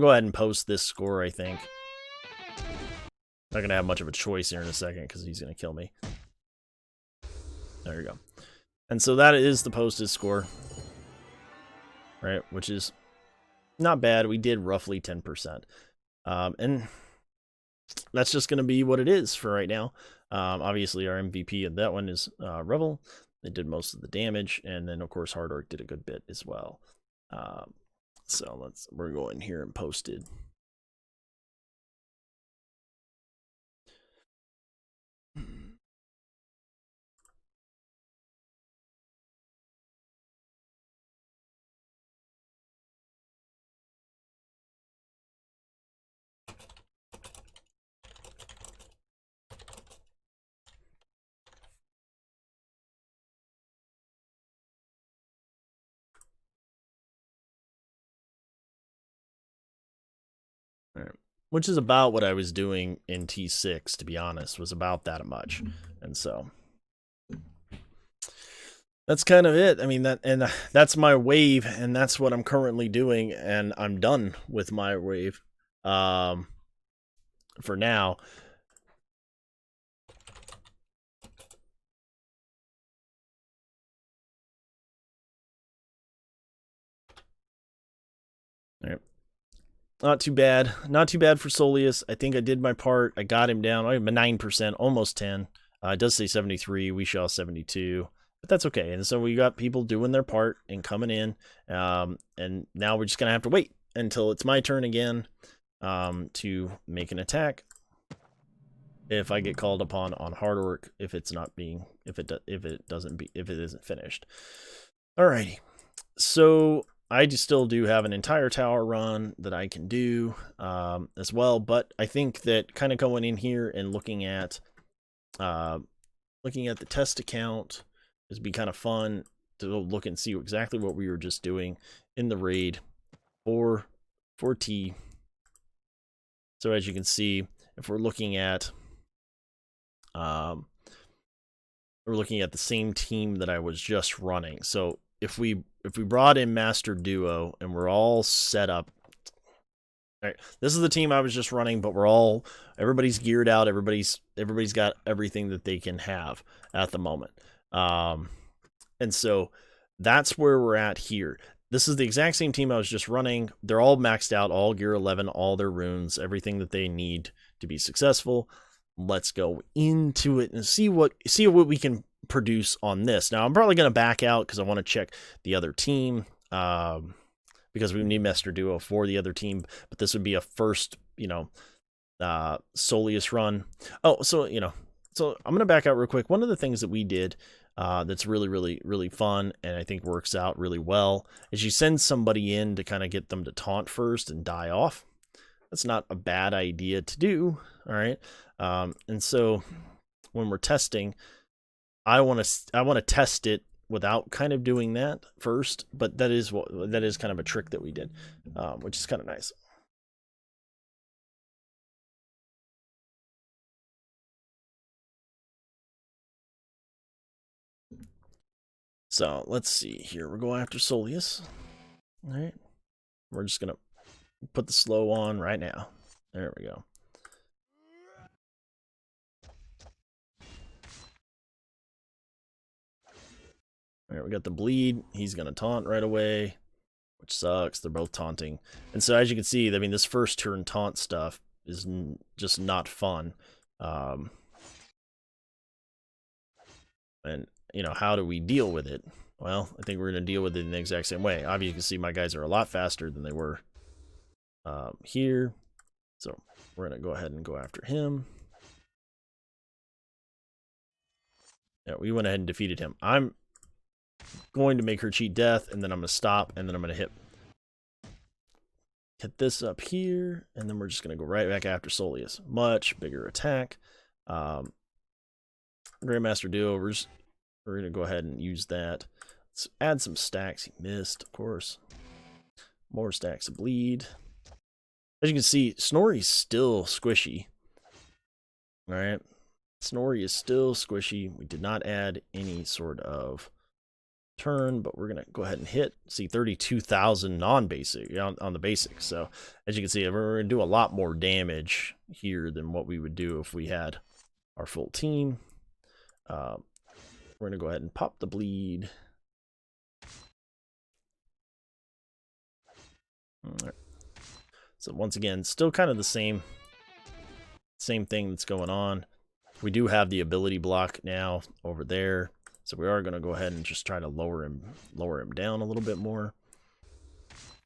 go ahead and post this score, I think. Not gonna have much of a choice here in a second because he's gonna kill me. There you go. And so that is the posted score. Right, which is not bad. We did roughly 10%. And that's just going to be what it is for right now. Obviously, our MVP of that one is Revel. They did most of the damage. And then, of course, Hard Orc did a good bit as well. So we're going here and posted. All right. Which is about what I was doing in T6, to be honest, was about that much. And so that's kind of it. I mean, that's my wave, and that's what I'm currently doing, and I'm done with my wave for now. All right. Not too bad. Not too bad for Solius. I think I did my part. I got him down. I'm a 9%, almost 10. It does say 73. We shall 72. But that's okay. And so we got people doing their part and coming in. And now we're just going to have to wait until it's my turn again to make an attack. If I get called upon on Hard Orc, if it isn't finished. Alrighty. So I still do have an entire tower run that I can do as well, but I think that kind of going in here and looking at the test account is be kind of fun to look and see exactly what we were just doing in the raid for T. So as you can see, if we're looking at the same team that I was just running. So if we brought in Master Duo and we're all set up, all right, this is the team I was just running, but everybody's geared out, everybody's got everything that they can have at the moment. And so that's where we're at here. This is the exact same team I was just running. They're all maxed out, all gear 11, all their runes, everything that they need to be successful. Let's go into it and see what we can produce on this. Now I'm probably going to back out because I want to check the other team because we need Master Duo for the other team, but this would be a first Solius run. So I'm going to back out real quick. One of the things that we did that's really fun and I think works out really well is you send somebody in to kind of get them to taunt first and die off. that's not a bad idea to do. All right. And so when we're testing, I want to test it without kind of doing that first, but that is kind of a trick that we did, which is kind of nice. So let's see here. We're going after Solius. All right. We're just going to put the slow on right now. There we go. All right, we got the bleed. He's going to taunt right away, which sucks. They're both taunting. And so as you can see, I mean, this first turn taunt stuff is just not fun. And, you know, how do we deal with it? Well, I think we're going to deal with it in the exact same way. Obviously, you can see my guys are a lot faster than they were here. So we're going to go ahead and go after him. Yeah, we went ahead and defeated him. I'm going to make her cheat death, and then I'm going to stop, and then I'm going to hit this up here, and then we're just going to go right back after Solius. Much bigger attack. Grandmaster Duo, we're going to go ahead and use that. Let's add some stacks. He missed, of course. More stacks of bleed. As you can see, Snorri's still squishy. All right. Snorri is still squishy. We did not add any sort of turn, but we're going to go ahead and hit. See, 32,000 non-basic on the basics. So as you can see, we're going to do a lot more damage here than what we would do if we had our full team. We're going to go ahead and pop the bleed. All right. So once again, still kind of the same thing that's going on. We do have the ability block now over there, so we are going to go ahead and just try to lower him down a little bit more.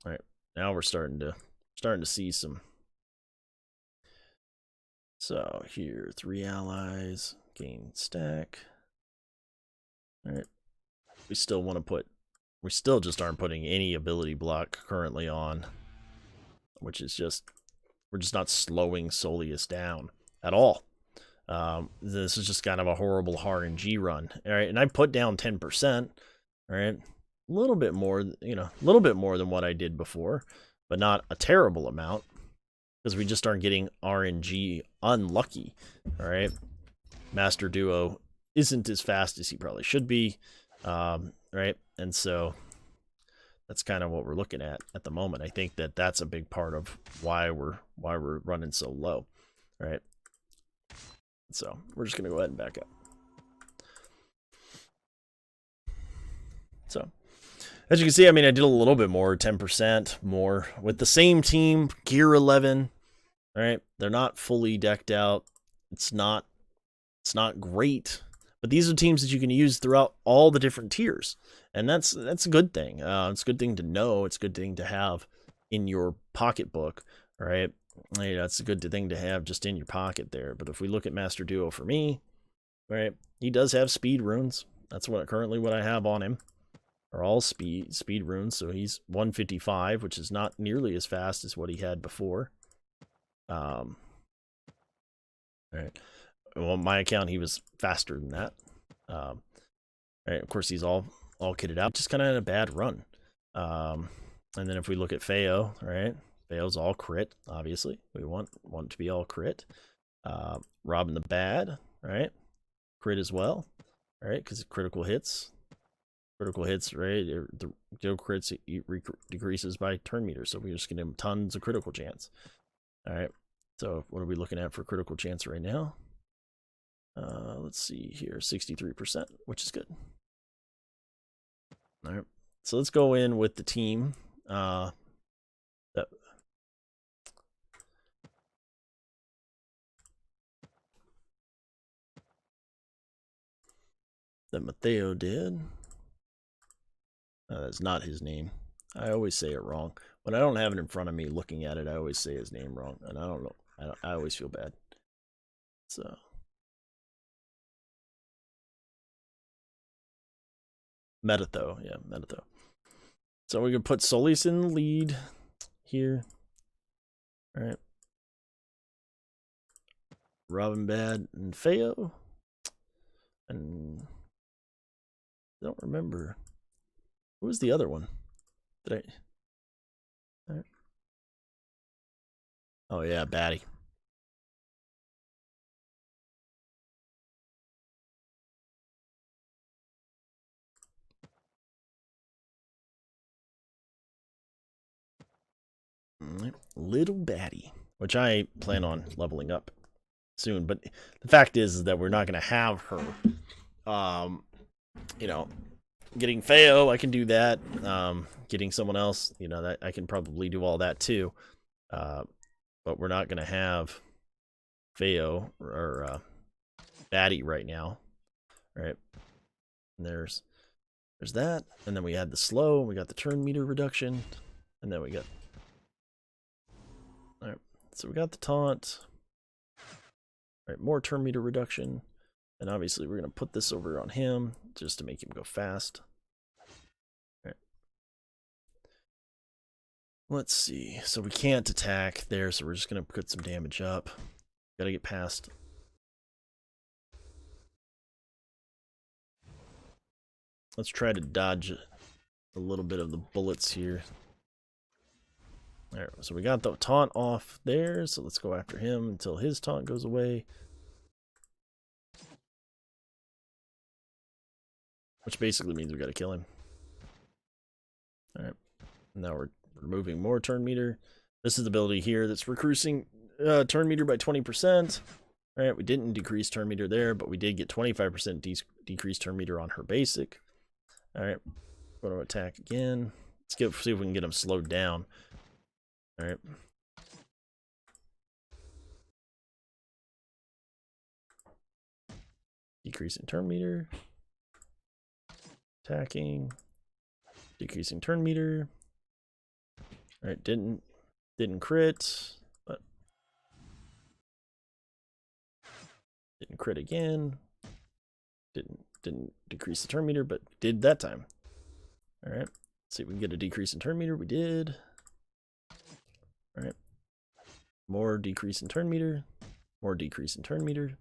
All right, now we're starting to see some. So here, 3 allies, gain stack. All right, we still just aren't putting any ability block currently on, which is we're just not slowing Solius down at all. This is just kind of a horrible RNG run. All right, and I put down 10%. All right, a little bit more, a little bit more than what I did before, but not a terrible amount because we just aren't getting RNG unlucky. All right, Master Duo isn't as fast as he probably should be. Right, and so that's kind of what we're looking at the moment. I think that's a big part of why we're running so low. All right. So we're just going to go ahead and back up. So as you can see, I mean, I did a little bit more, 10% more with the same team, gear 11. All right. They're not fully decked out. It's not great, but these are teams that you can use throughout all the different tiers. And that's a good thing. It's a good thing to know. It's a good thing to have in your pocketbook. All right. That's a good thing to have just in your pocket there. But if we look at Master Duo for me, right, he does have speed runes. That's currently what I have on him, are all speed runes. So he's 155, which is not nearly as fast as what he had before. All right. Well, my account, he was faster than that. All right. Of course, he's all kitted out. Just kind of had a bad run. And then if we look at Feo, right? Feo's all crit, obviously. We want to be all crit. Robin the Bad, right? Crit as well, right? Because critical hits, right? The crits decreases by turn meter, so we're just getting tons of critical chance. All right. So what are we looking at for critical chance right now? Let's see here, 63%, which is good. All right. So let's go in with the team. That Mateo did. That's not his name. I always say it wrong. When I don't have it in front of me looking at it, I always say his name wrong. And I don't know. I always feel bad. So. Metatho. Yeah, Metatho. So we can put Solius in the lead here. All right. Robin Bad and Feo. And I don't remember. Who was the other one? Did I? Right. Oh yeah, Batty. Little Batty, which I plan on leveling up soon. But the fact is that we're not going to have her. You know, getting Feo, I can do that. Getting someone else, you know, that I can probably do all that too. But we're not going to have Feo or Batty right now. All right. And there's that. And then we had the slow. We got the turn meter reduction. And then we got... All right. So we got the taunt. All right. More turn meter reduction. And obviously we're going to put this over on him just to make him go fast. All right. Let's see. So we can't attack there, so we're just going to put some damage up. Got to get past. Let's try to dodge a little bit of the bullets here. All right, so we got the taunt off there, so let's go after him until his taunt goes away. Which basically means we got to kill him. All right, now we're removing more turn meter. This is the ability here that's reducing turn meter by 20%. All right, we didn't decrease turn meter there, but we did get 25% decreased turn meter on her basic. All right, going to attack again. Let's see if we can get him slowed down. All right. Decreasing turn meter. Attacking. Decreasing turn meter. All right, didn't crit, but didn't crit again. Didn't decrease the turn meter, but did that time. All right, let's see if we can get a decrease in turn meter. We did. All right, more decrease in turn meter, more decrease in turn meter.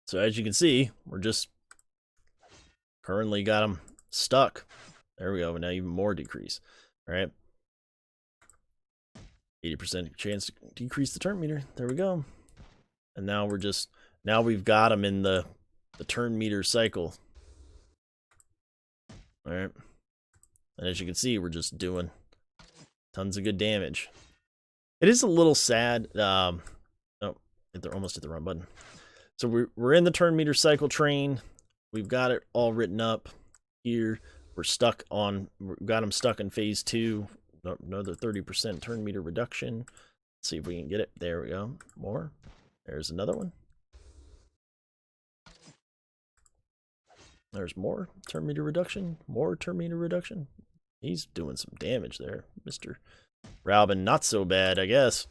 So as you can see, we're just currently got them stuck. There we go. Now even more decrease. All right, 80% chance to decrease the turn meter. There we go. And now we've got them in the turn meter cycle. All right, and as you can see, we're just doing tons of good damage. It is a little sad. Oh, almost hit the wrong button. So we're in the turn meter cycle train. We've got it all written up here. We've got them stuck in phase 2. Another 30% turn meter reduction. Let's see if we can get it. There we go. More. There's another one. There's more turn meter reduction. More turn meter reduction. He's doing some damage there, Mr. Robin. Not so bad, I guess.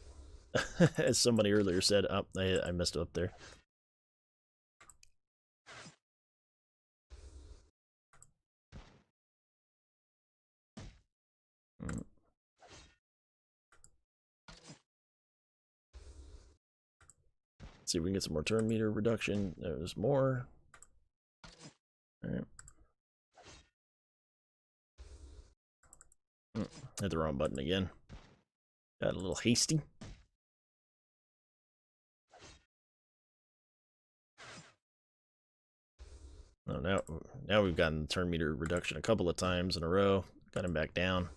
As somebody earlier said. Oh, I messed up there. Let's see if we can get some more turn meter reduction. There's more. All right. Hit the wrong button again. Got a little hasty. Oh, now we've gotten turn meter reduction a couple of times in a row. Got him back down.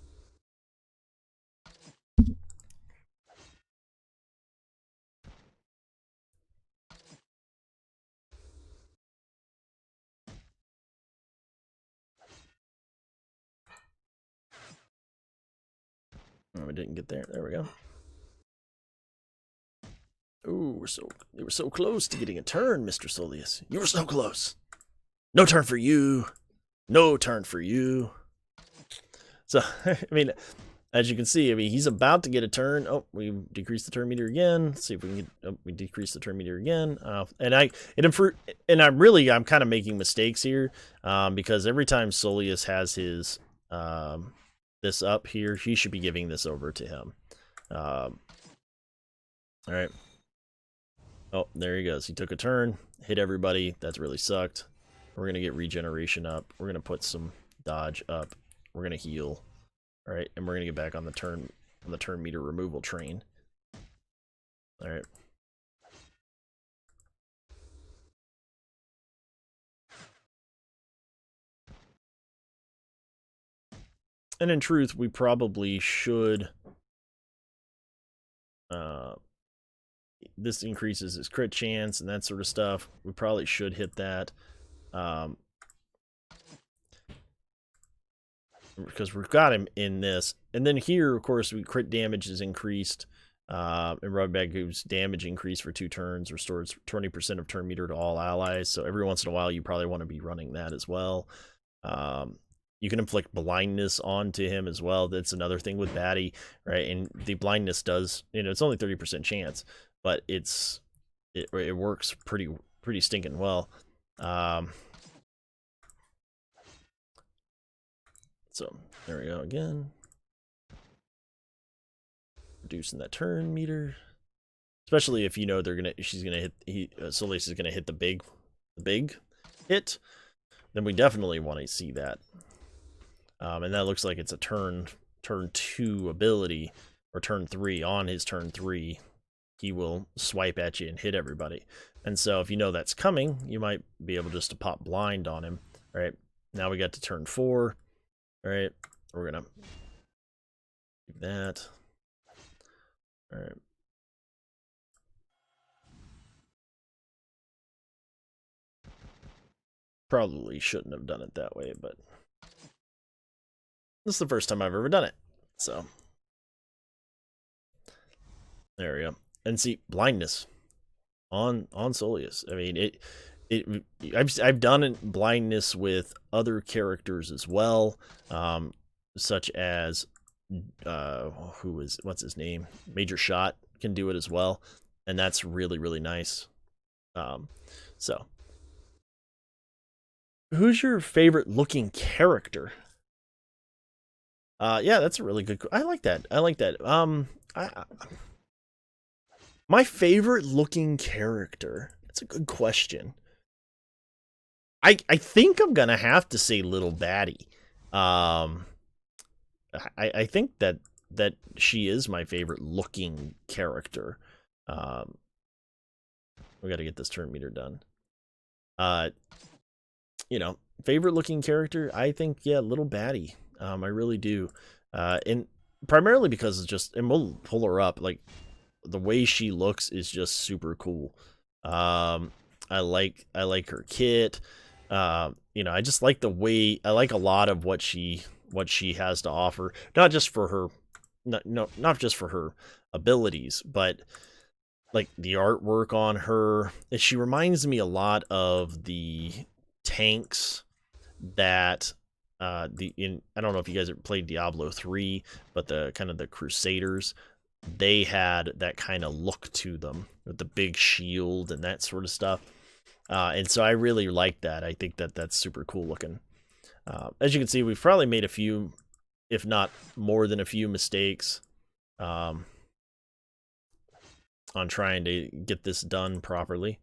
Oh, we didn't get there. There we go. Ooh, you were so close to getting a turn, Mr. Solius. You were so close. No turn for you. No turn for you. So, I mean, as you can see, I mean, he's about to get a turn. Oh, we decreased the turn meter again. Let's see if we can get. Oh, we decreased the turn meter again. I'm kind of making mistakes here, because every time Solius has his this up here, he should be giving this over to him. All right. Oh, there he goes. He took a turn, hit everybody. That's really sucked. We're going to get regeneration up. We're going to put some dodge up. We're going to heal. All right, and we're going to get back on the turn meter removal train. All right. And in truth, we probably should... this increases his crit chance and that sort of stuff. We probably should hit that. Because we've got him in this. And then here, of course, crit damage is increased. And Rubberback gives damage increase for 2 turns, restores 20% of turn meter to all allies. So every once in a while, you probably want to be running that as well. You can inflict blindness onto him as well. That's another thing with Batty, right? And the blindness does, it's only 30% chance, but it works pretty stinking well. So there we go again. Reducing that turn meter, especially if you know she's gonna hit. Solius is gonna hit the big hit. Then we definitely want to see that. And that looks like it's a turn 2 ability, or turn 3. On his turn 3, he will swipe at you and hit everybody. And so if you know that's coming, you might be able just to pop blind on him. All right, now we got to turn 4. All right, we're gonna do that. All right. Probably shouldn't have done it that way, but this is the first time I've ever done it. So there we go. And see, blindness on Solius. I mean, I've done blindness with other characters as well, such as what's his name? Major Shot can do it as well, and that's really nice. So who's your favorite looking character? Yeah, that's a really good. I like that. My favorite looking character. That's a good question. I think I'm gonna have to say Little Batty. I think that she is my favorite looking character. We got to get this turn meter done. Favorite looking character, I think, yeah, Little Batty. I really do. And primarily because it's just, and we'll pull her up, like, the way she looks is just super cool. I like her kit. I just like the way, I like a lot of what she has to offer, not just for her abilities, but like the artwork on her. She reminds me a lot of the tanks that I don't know if you guys have played Diablo 3, but the kind of the Crusaders, they had that kind of look to them with the big shield and that sort of stuff. And so I really like that. I think that that's super cool looking. As you can see, we've probably made a few, if not more than a few mistakes on trying to get this done properly.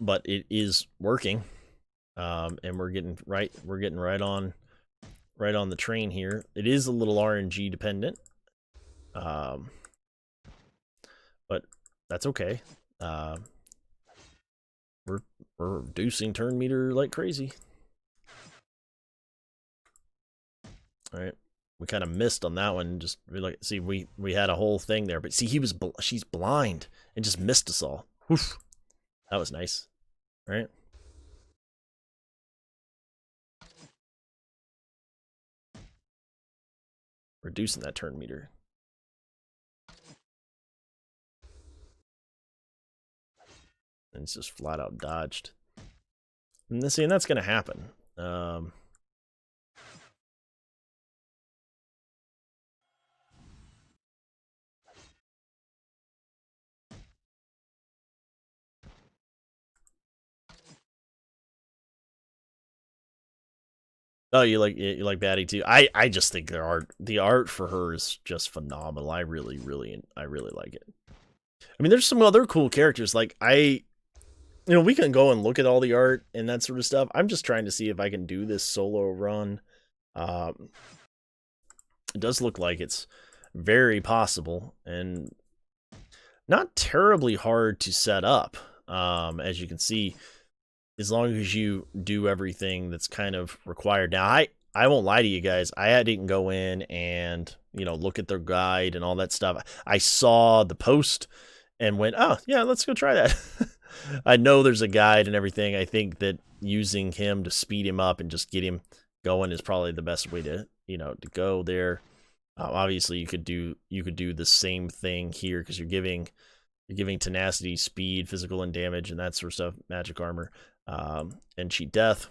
But it is working. And we're getting right on the train here. It is a little RNG dependent. But that's okay. We're reducing turn meter like crazy. All right, we kind of missed on that one. Just see, we had a whole thing there, but see, she's blind and just missed us all. Oof. That was nice. All right. Reducing that turn meter. And it's just flat out dodged. And that's going to happen. Oh, you like Batty too? I just think the art for her is just phenomenal. I really like it. I mean, there's some other cool characters. Like, we can go and look at all the art and that sort of stuff. I'm just trying to see if I can do this solo run. It does look like it's very possible and not terribly hard to set up. As you can see, as long as you do everything that's kind of required. Now, I won't lie to you guys. I didn't go in and, look at their guide and all that stuff. I saw the post and went, oh, yeah, let's go try that. I know there's a guide and everything. I think that using him to speed him up and just get him going is probably the best way to, to go there. Obviously, you could do the same thing here because you're giving tenacity, speed, physical, and damage, and that sort of stuff. Magic armor, and cheat death.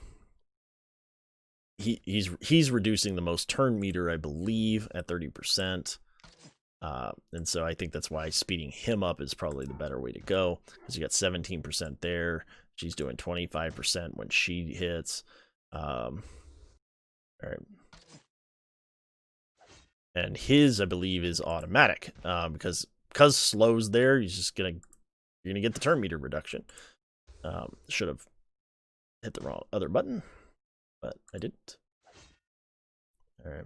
He's reducing the most turn meter, I believe, at 30%. And so I think that's why speeding him up is probably the better way to go, because you got 17% there. She's doing 25% when she hits. All right. And his, I believe, is automatic, because slow's there. You're gonna get the turn meter reduction. Should have hit the wrong other button, but I didn't. All right.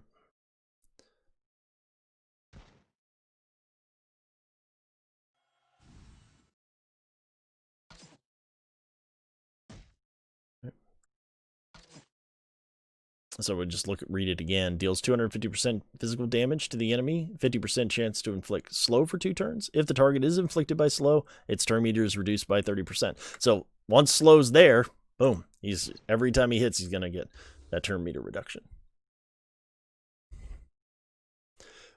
So we'll just read it again. Deals 250% physical damage to the enemy, 50% chance to inflict slow for 2 turns. If the target is inflicted by slow, its turn meter is reduced by 30%. So once slow's there, boom, every time he hits, he's gonna get that turn meter reduction.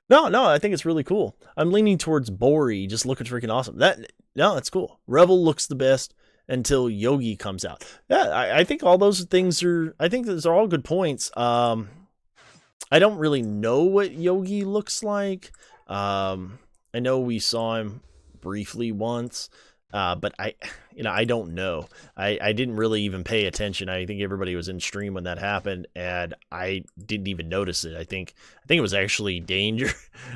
No, I think it's really cool. I'm leaning towards Bori, just looking freaking awesome. That's cool. Revel looks the best until Yogi comes out. Yeah, I think all those things I think those are all good points. I don't really know what Yogi looks like. I know we saw him briefly once, but I don't know. I didn't really even pay attention. I think everybody was in stream when that happened, and I didn't even notice it. I think it was actually Danger.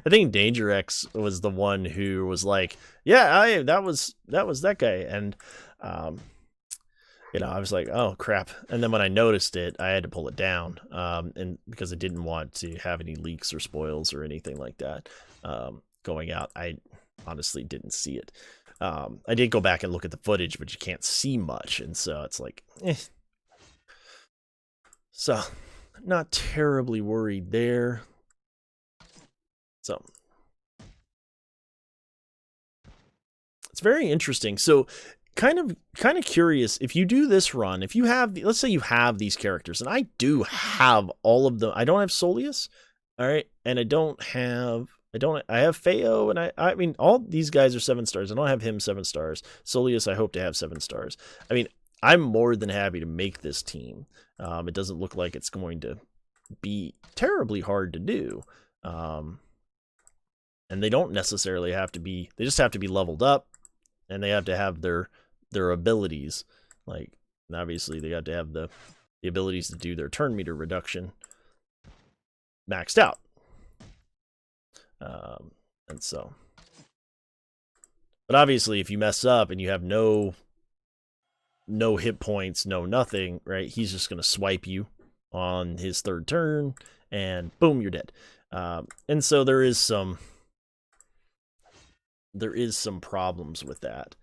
I think Danger X was the one who was like, "Yeah, that was that guy," and I was like, "Oh crap!" And then when I noticed it, I had to pull it down, and because I didn't want to have any leaks or spoils or anything like that going out. I honestly didn't see it. I did go back and look at the footage, but you can't see much, and so it's like, eh. So, not terribly worried there. So, it's very interesting. So, kind of curious, if you do this run, if you have, let's say you have these characters, and I do have all of them. I don't have Solius, all right, and I have Feo, and I mean, all these guys are 7 stars. I don't have him 7 stars. Solius, I hope to have 7 stars. I mean, I'm more than happy to make this team. It doesn't look like it's going to be terribly hard to do. And they don't necessarily have to be, they just have to be leveled up, and they have to have their abilities. Like, obviously, they got to have the abilities to do their turn meter reduction maxed out. And so, but obviously, if you mess up and you have no hit points, no nothing, right? He's just going to swipe you on his 3rd turn, and boom, you're dead. And so there is some problems with that.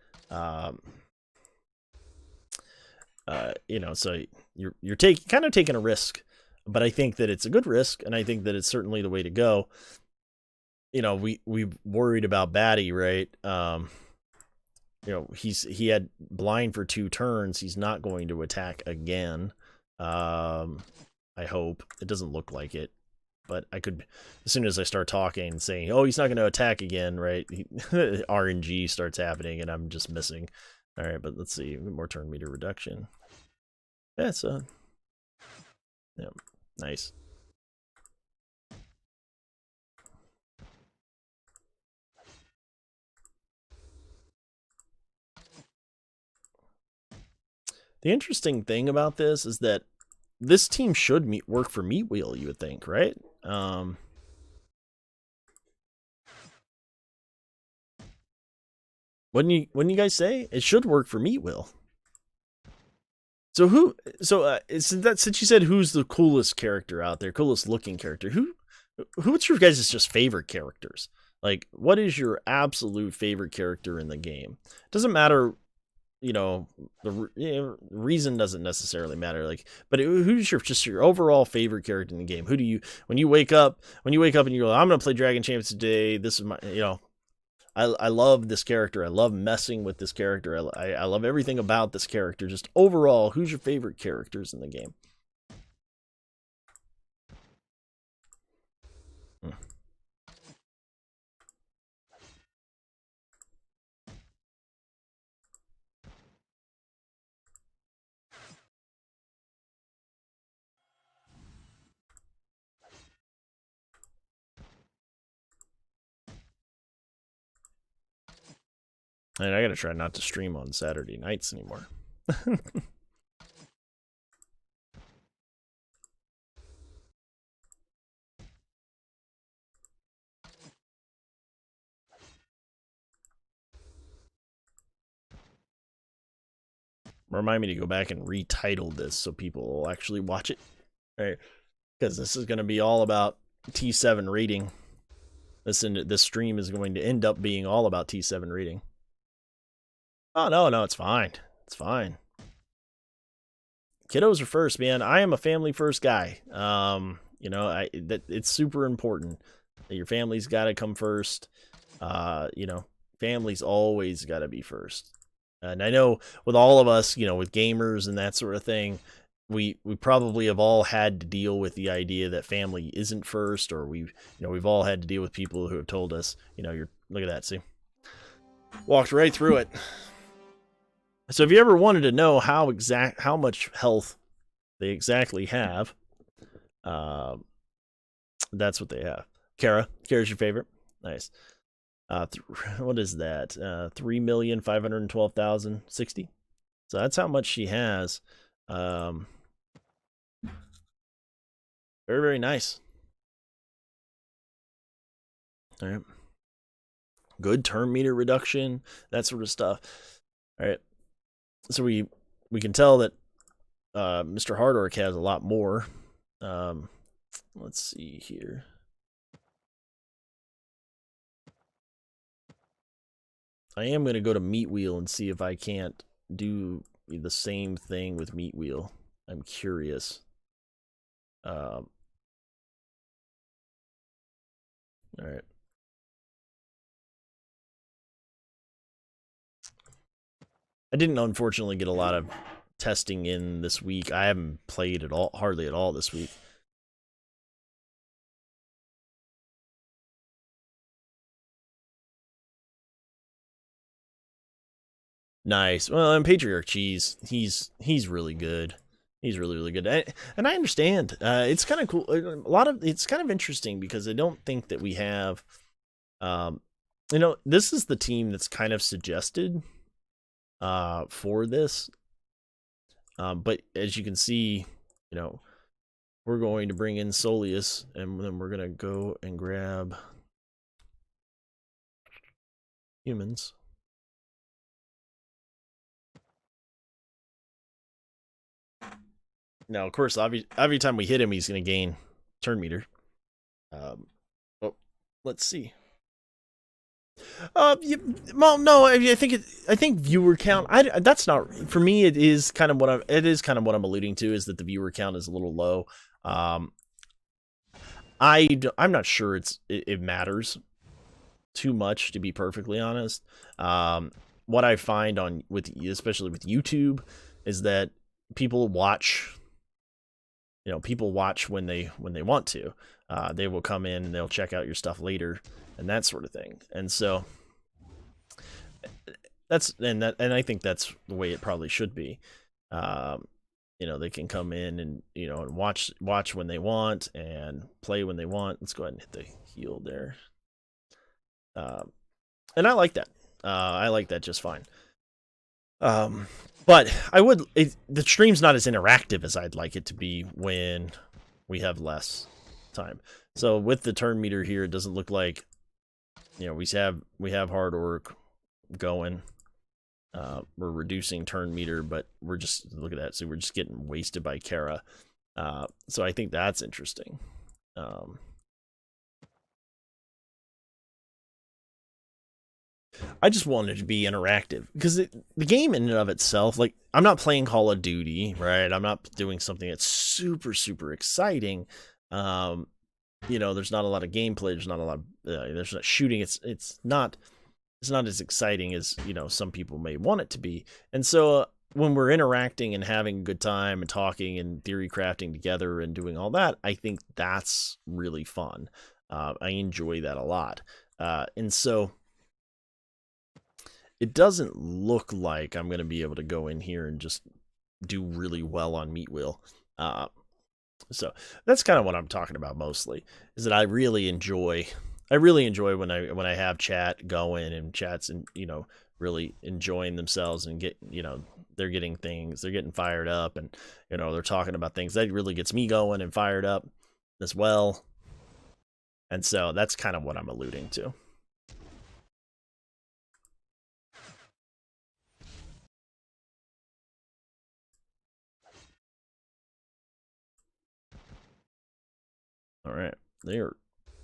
So you're taking a risk, but I think that it's a good risk, and I think that it's certainly the way to go. We worried about Batty, right? He had blind for 2 turns. He's not going to attack again. I hope. It doesn't look like it, but I could, as soon as I start talking and saying, "Oh, he's not going to attack again," right? RNG starts happening, and I'm just missing. All right, but let's see, more turn meter reduction. That's yeah, nice. The interesting thing about this is that this team should work for Meat Wheel, you would think, right? Wouldn't you guys say it should work for Meat Wheel? So who? So since you said who's the coolest character out there, coolest looking character, who's your guys' just favorite characters? Like, what is your absolute favorite character in the game? Doesn't matter, the reason doesn't necessarily matter. Like, but who's your overall favorite character in the game? Who do you when you wake up and you're like, I'm gonna play Dragon Champs today. This is my I love this character. I love messing with this character. I love everything about this character. Just overall, who's your favorite characters in the game? And I gotta try not to stream on Saturday nights anymore. Remind me to go back and retitle this so people will actually watch it. Right? Because this is going to be all about T7 rating. This stream is going to end up being all about T7 rating. Oh, no, it's fine. It's fine. Kiddos are first, man. I am a family first guy. It's super important that your family's got to come first. Family's always got to be first. And I know with all of us, with gamers and that sort of thing, we probably have all had to deal with the idea that family isn't first, or we've all had to deal with people who have told us, look at that, see, walked right through it. So if you ever wanted to know how much health they exactly have, that's what they have. Kara's your favorite? Nice. What is that? 3,512,060. So that's how much she has. Very, very nice. All right. Good turn meter reduction, that sort of stuff. All right. So we can tell that Mr. Hardork has a lot more. Let's see here. I am going to go to Meat Wheel and see if I can't do the same thing with Meat Wheel. I'm curious. All right. I didn't unfortunately get a lot of testing in this week. I haven't played at all, hardly at all this week. Nice. Well, and Patriarch Cheese, he's really good. He's really, really good. And I understand. It's kind of cool. It's kind of interesting because I don't think that we have, this is the team that's kind of suggested for this. But as you can see, we're going to bring in Solius, and then we're going to go and grab humans. Now, of course, every time we hit him, he's going to gain turn meter. Let's see. Well, no, I think viewer count. That's not for me. It is kind of what I'm alluding to, is that the viewer count is a little low. I'm not sure it matters too much, to be perfectly honest. What I find especially with YouTube, is that people watch. People watch when they want to. They will come in and they'll check out your stuff later, and that sort of thing. And so and I think that's the way it probably should be. They can come in and and watch when they want and play when they want. Let's go ahead and hit the heal there. And I like that. I like that just fine. But the stream's not as interactive as I'd like it to be when we have less time. So with the turn meter here, it doesn't look like, we have Hardork, going. We're reducing turn meter, but we're just, look at that. So we're just getting wasted by Kara. So I think that's interesting. I just wanted to be interactive because the game in and of itself, like, I'm not playing Call of Duty, right? I'm not doing something that's super, super exciting. You know, there's not a lot of gameplay. There's not a lot of, there's not shooting. It's not as exciting as, you know, some people may want it to be. And so when we're interacting and having a good time and talking and theory crafting together and doing all that, I think that's really fun. I enjoy that a lot. And so it doesn't look like I'm going to be able to go in here and just do really well on Meat Wheel. So that's kind of what I'm talking about mostly, is that I really enjoy when I have chat going and chats and, you know, really enjoying themselves and get, you know, they're getting fired up and, you know, they're talking about things that really gets me going and fired up as well. And so that's kind of what I'm alluding to. All right, they are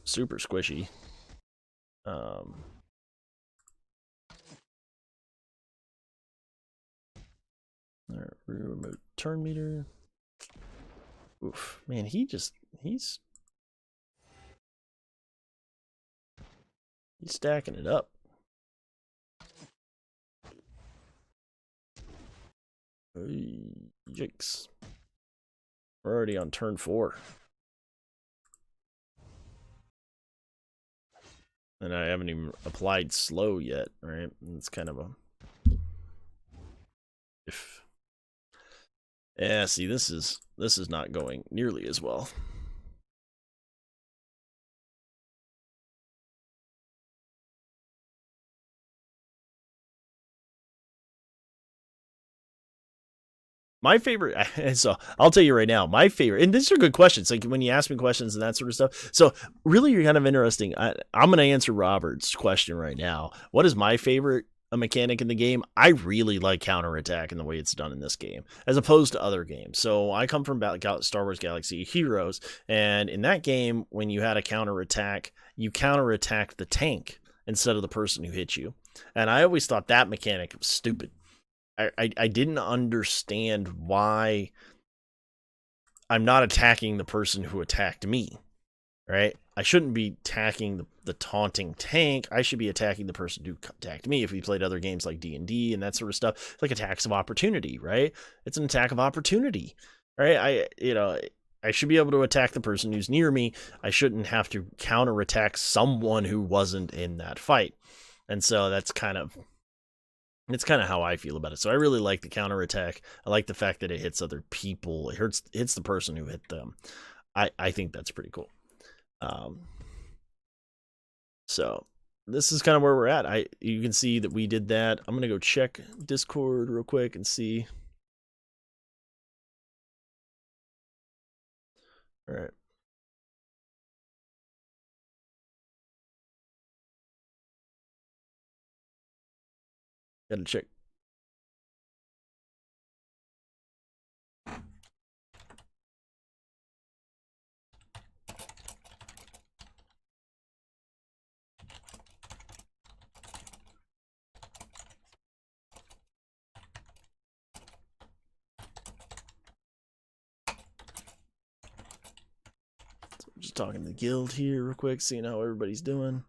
super squishy. All right, remote turn meter. Oof, man, he's stacking it up. Yikes. We're already on turn 4. And I haven't even applied slow yet, right? It's kind of a... Yeah, see, this is not going nearly as well. My favorite, so I'll tell you right now, my favorite, and these are good questions, like when you ask me questions and that sort of stuff. So really, you're kind of interesting. I'm going to answer Robert's question right now. What is my favorite mechanic in the game? I really like counterattack and the way it's done in this game, as opposed to other games. So I come from Star Wars Galaxy Heroes, and in that game, when you had a counterattack, you counterattacked the tank instead of the person who hit you. And I always thought that mechanic was stupid. I didn't understand why I'm not attacking the person who attacked me, right? I shouldn't be attacking the taunting tank. I should be attacking the person who attacked me. If we played other games like D&D and that sort of stuff, it's like attacks of opportunity, right? It's an attack of opportunity, right? I should be able to attack the person who's near me. I shouldn't have to counterattack someone who wasn't in that fight. And so that's kind of how I feel about it. So I really like the counterattack. I like the fact that it hits other people. It hits the person who hit them. I think that's pretty cool. So this is kind of where we're at. You can see that we did that. I'm gonna go check Discord real quick and see. All right. Gotta check. Just talking to the guild here real quick, seeing how everybody's doing.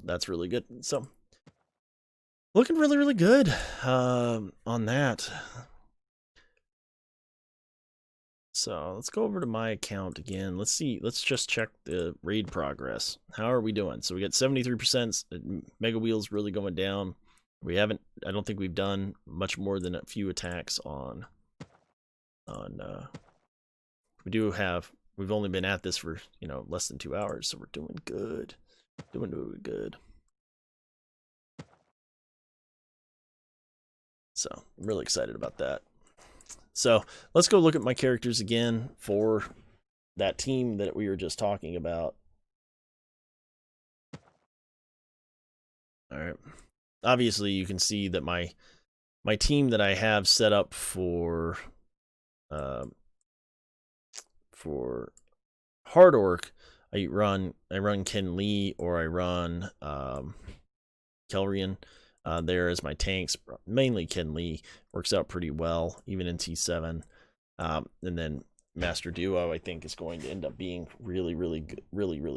That's really good. So looking really, really good on that. So let's go over to my account again. Let's see. Let's just check the raid progress. How are we doing? So we got 73%. Mega Wheel's really going down. We haven't, I don't think we've done much more than a few attacks on we've only been at this for, you know, less than 2 hours, so we're doing good. Doing really good. So I'm really excited about that. So let's go look at my characters again for that team that we were just talking about. All right. obviously you can see that my team that I have set up for hard orc, I run Ken Lee, or I run Kelrian there as my tanks. Mainly Ken Lee works out pretty well, even in T7. And then Master Duo, I think, is going to end up being really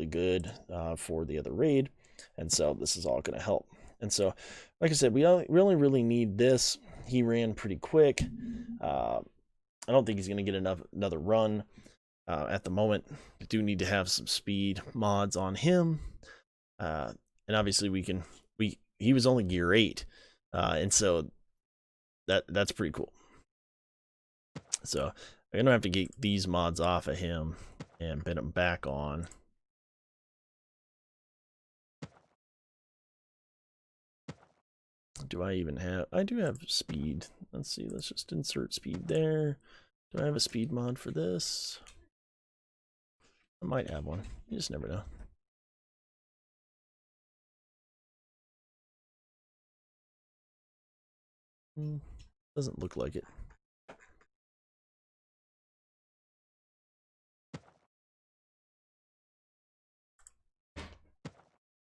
good for the other raid, and so this is all going to help. And so, like I said, we only really need this. He ran pretty quick. I don't think he's going to get another run at the moment. We do need to have some speed mods on him, and obviously he was only gear 8, and so that's pretty cool. So I'm gonna have to get these mods off of him and put them back on. Do I even have? I do have speed. Let's see. Let's just insert speed there. Do I have a speed mod for this? I might have one. You just never know. Doesn't look like it.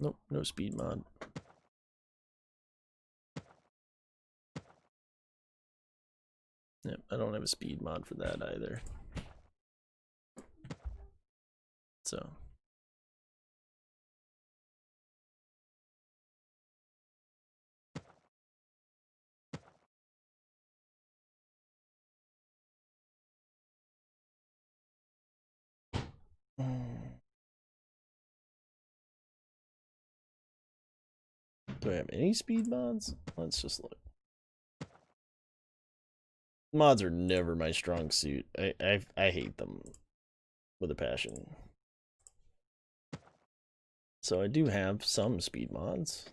Nope, no speed mod. Yep, I don't have a speed mod for that either. So. Do I have any speed mods? Let's just look. Mods are never my strong suit. I hate them with a passion. So I do have some speed mods.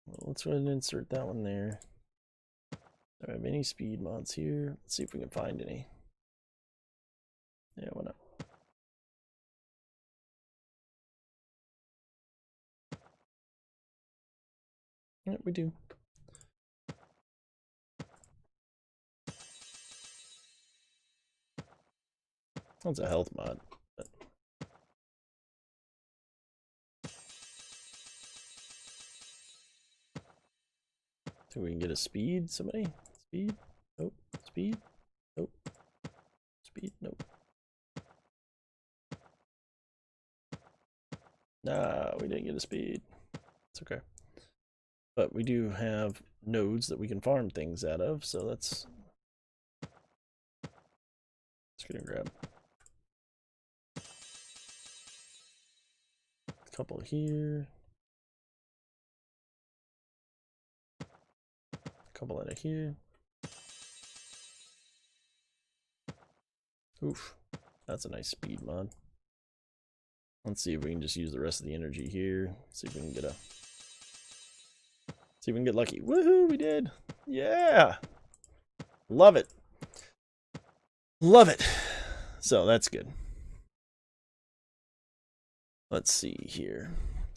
Well, let's go ahead and insert that one there. Do I have any speed mods here? Let's see if we can find any. Yeah, why not? Yeah, we do. That's a health mod. But... think we can get a speed? Somebody? Speed? Nope. Speed? Nope. Speed? Nope. Nah, we didn't get a speed. It's okay. But we do have nodes that we can farm things out of, so let's gonna grab a couple here. A couple out of here. Oof. That's a nice speed mod. Let's see if we can just use the rest of the energy here. See if we can get a... see if we can get lucky. Woohoo, we did! Yeah! Love it. Love it. So that's good. Let's see here.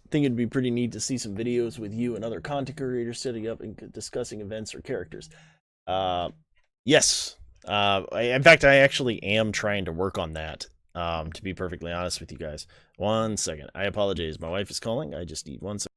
I think it'd be pretty neat to see some videos with you and other content creators setting up and discussing events or characters. Yes. In fact, I actually am trying to work on that. To be perfectly honest with you guys. 1 second. I apologize. My wife is calling. I just need 1 second.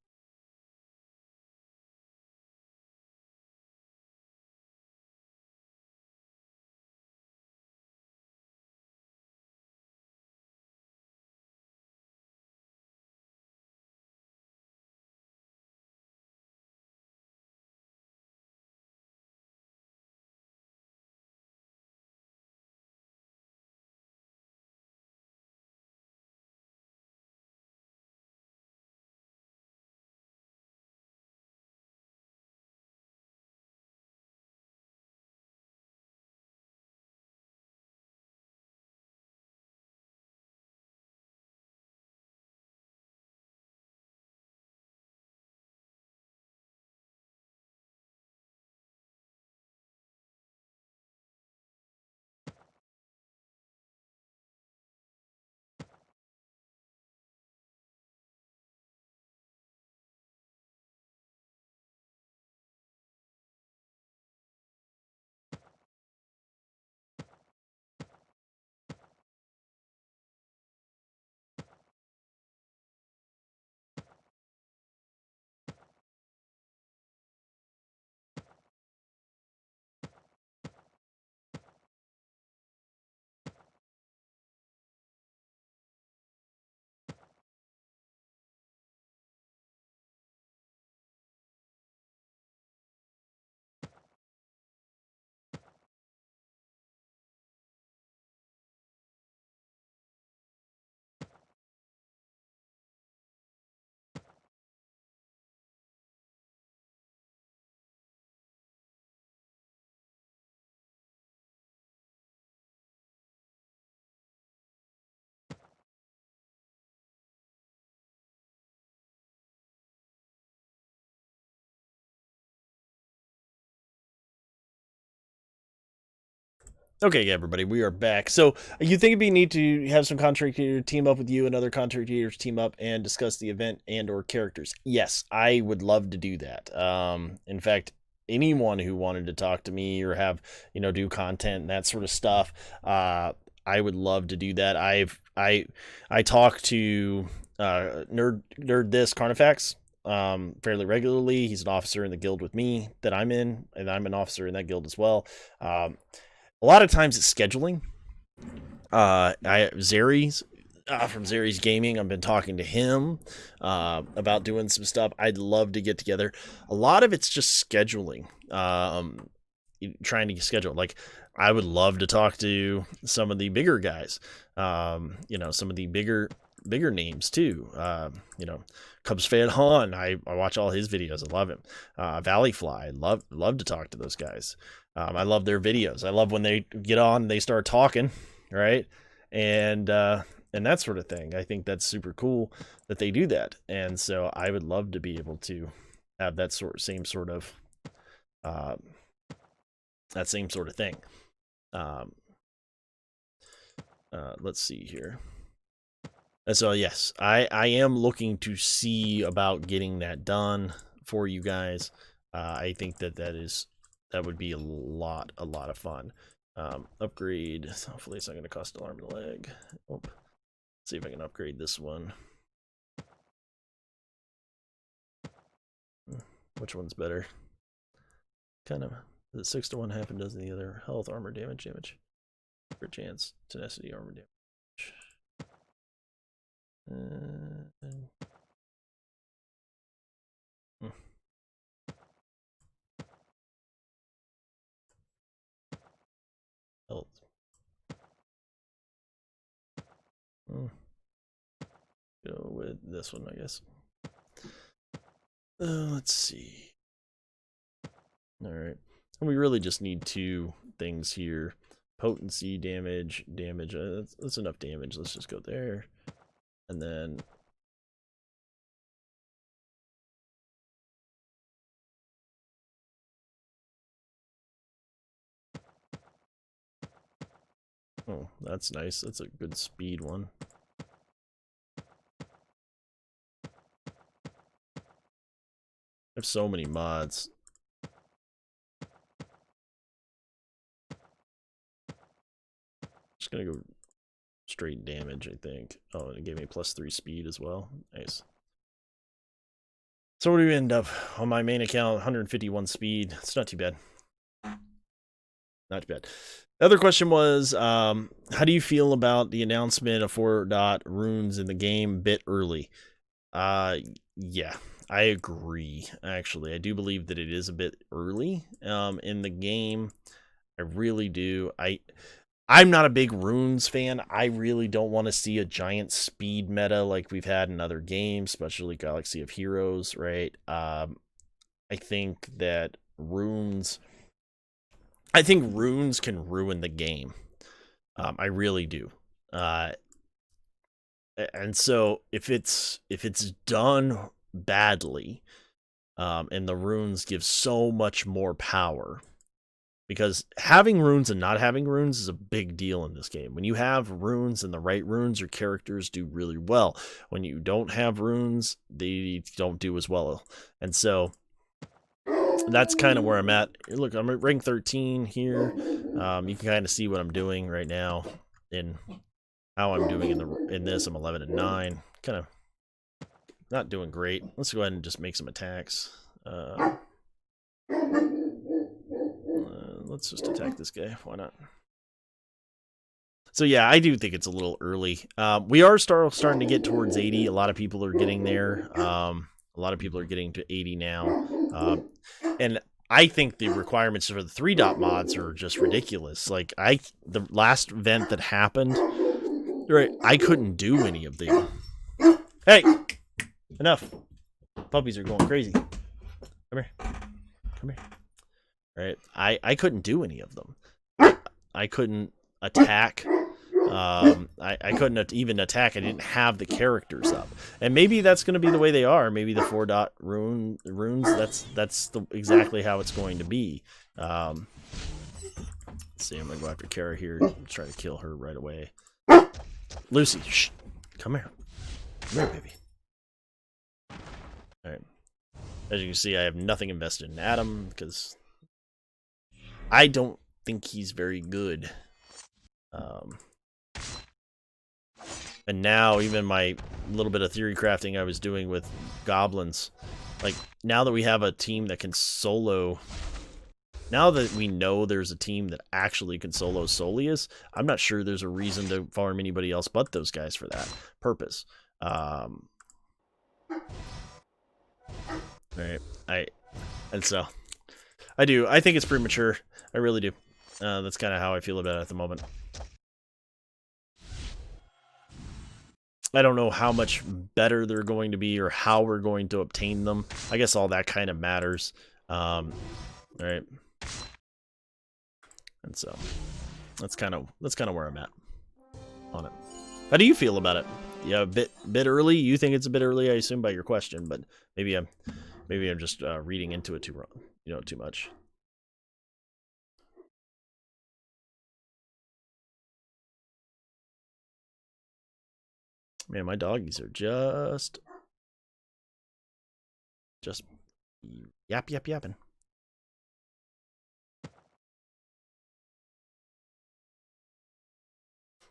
Okay, everybody, we are back. So, you think it'd be neat to have some content creators team up with you and other content creators team up and discuss the event and or characters? Yes, I would love to do that. In fact, anyone who wanted to talk to me or have, do content and that sort of stuff, I would love to do that. I talk to Nerd this Carnifax fairly regularly. He's an officer in the guild with me that I'm in, and I'm an officer in that guild as well. A lot of times it's scheduling. Zary's from Zary's Gaming. I've been talking to him about doing some stuff. I'd love to get together. A lot of it's just scheduling. Trying to schedule. Like, I would love to talk to some of the bigger guys. Some of the bigger names too. Cubs fan Han. I watch all his videos. I love him. Valleyfly. Love to talk to those guys. I love their videos. I love when they get on and they start talking, right? And that sort of thing. I think that's super cool that they do that. And so I would love to be able to have that same sort of thing. Let's see here. So yes, I am looking to see about getting that done for you guys. I think that would be a lot of fun. Upgrade. Hopefully it's not going to cost an arm and a leg. Oh, let's see if I can upgrade this one. Which one's better? Kind of. The 6-to-1 half and dozen the other. Health, armor, damage. Per chance, tenacity, armor, damage. Health. Go with this one, I guess. Let's see. All right. And we really just need 2 things here. Potency, damage. That's enough damage. Let's just go there. And then oh, that's nice. That's a good speed one. I have so many mods. Just gonna go straight damage, I think. Oh, and it gave me +3 speed as well. Nice. So what do we end up on my main account? 151 speed. It's not too bad. Not too bad. The other question was, how do you feel about the announcement of 4. Runes in the game a bit early? Yeah, I agree. Actually, I do believe that it is a bit early in the game. I really do. I'm not a big runes fan. I really don't want to see a giant speed meta like we've had in other games, especially Galaxy of Heroes, right? I think that runes can ruin the game. I really do. And so if it's done badly, and the runes give so much more power, because having runes and not having runes is a big deal in this game. When you have runes and the right runes, your characters do really well. When you don't have runes, they don't do as well. And so that's kind of where I'm at. Look, I'm at rank 13 here. You can kind of see what I'm doing right now in how I'm doing in this. I'm 11 and 9. Kind of not doing great. Let's go ahead and just make some attacks. Let's just attack this guy. Why not? So yeah, I do think it's a little early. We are starting to get towards 80. A lot of people are getting there. A lot of people are getting to 80 now. And I think the requirements for the 3. Mods are just ridiculous. Like, the last event that happened, right, I couldn't do any of them. Hey! Enough. Puppies are going crazy. Come here. Come here. Right? I couldn't do any of them. I couldn't attack. I couldn't even attack. I didn't have the characters up. And maybe that's going to be the way they are. Maybe the 4. Runes, that's exactly how it's going to be. Let's see, I'm gonna go after Kara here. Try to kill her right away. Lucy, shh. Come here. Come here, baby. Alright. As you can see, I have nothing invested in Adam because I don't think he's very good. And now, even my little bit of theory crafting I was doing with goblins, like, now that we have a team that can solo, now that we know there's a team that actually can solo Solius, I'm not sure there's a reason to farm anybody else but those guys for that purpose. Right. And so I do. I think it's premature. I really do. That's kind of how I feel about it at the moment. I don't know how much better they're going to be or how we're going to obtain them. I guess all that kind of matters. Right. And so that's kind of where I'm at on it. How do you feel about it? Yeah, a bit early. You think it's a bit early, I assume, by your question, but maybe I'm just reading into it too much. Man, my doggies are just yapping.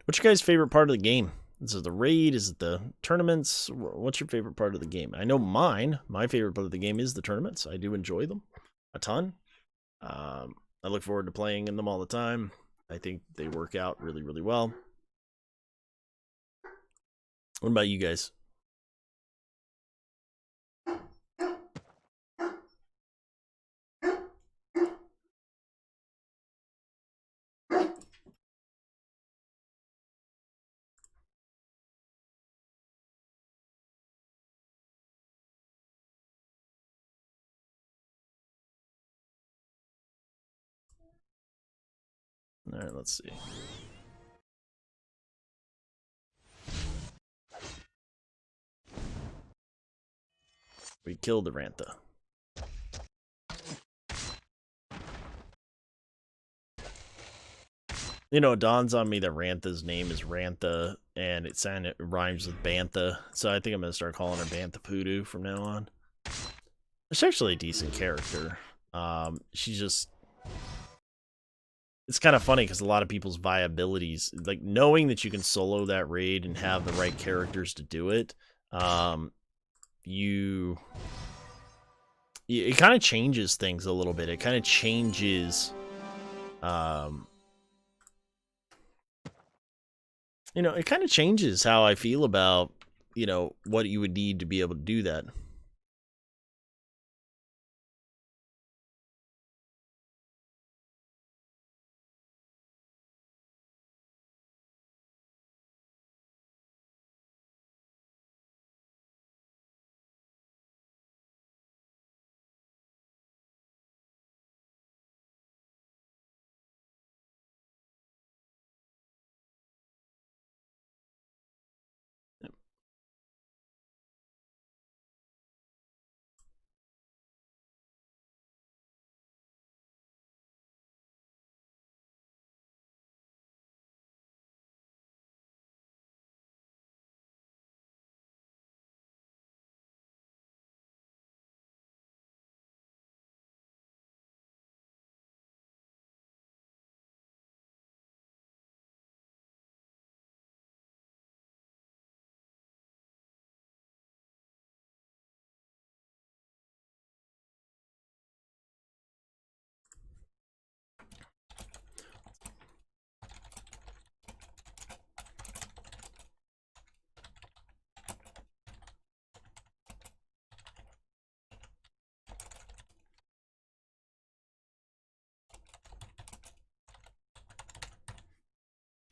What's your guys' favorite part of the game? Is it the raid? Is it the tournaments? What's your favorite part of the game? I know my favorite part of the game is the tournaments. I do enjoy them a ton. I look forward to playing in them all the time. I think they work out really, really well. What about you guys? All right, let's see. We killed the Rantha. You know, it dawns on me that Rantha's name is Rantha, and it rhymes with Bantha, so I think I'm going to start calling her Bantha Poodoo from now on. She's actually a decent character. She's just... It's kind of funny because a lot of people's viabilities, like knowing that you can solo that raid and have the right characters to do it, it kind of changes things a little bit. It kind of changes... it kind of changes how I feel about, what you would need to be able to do that.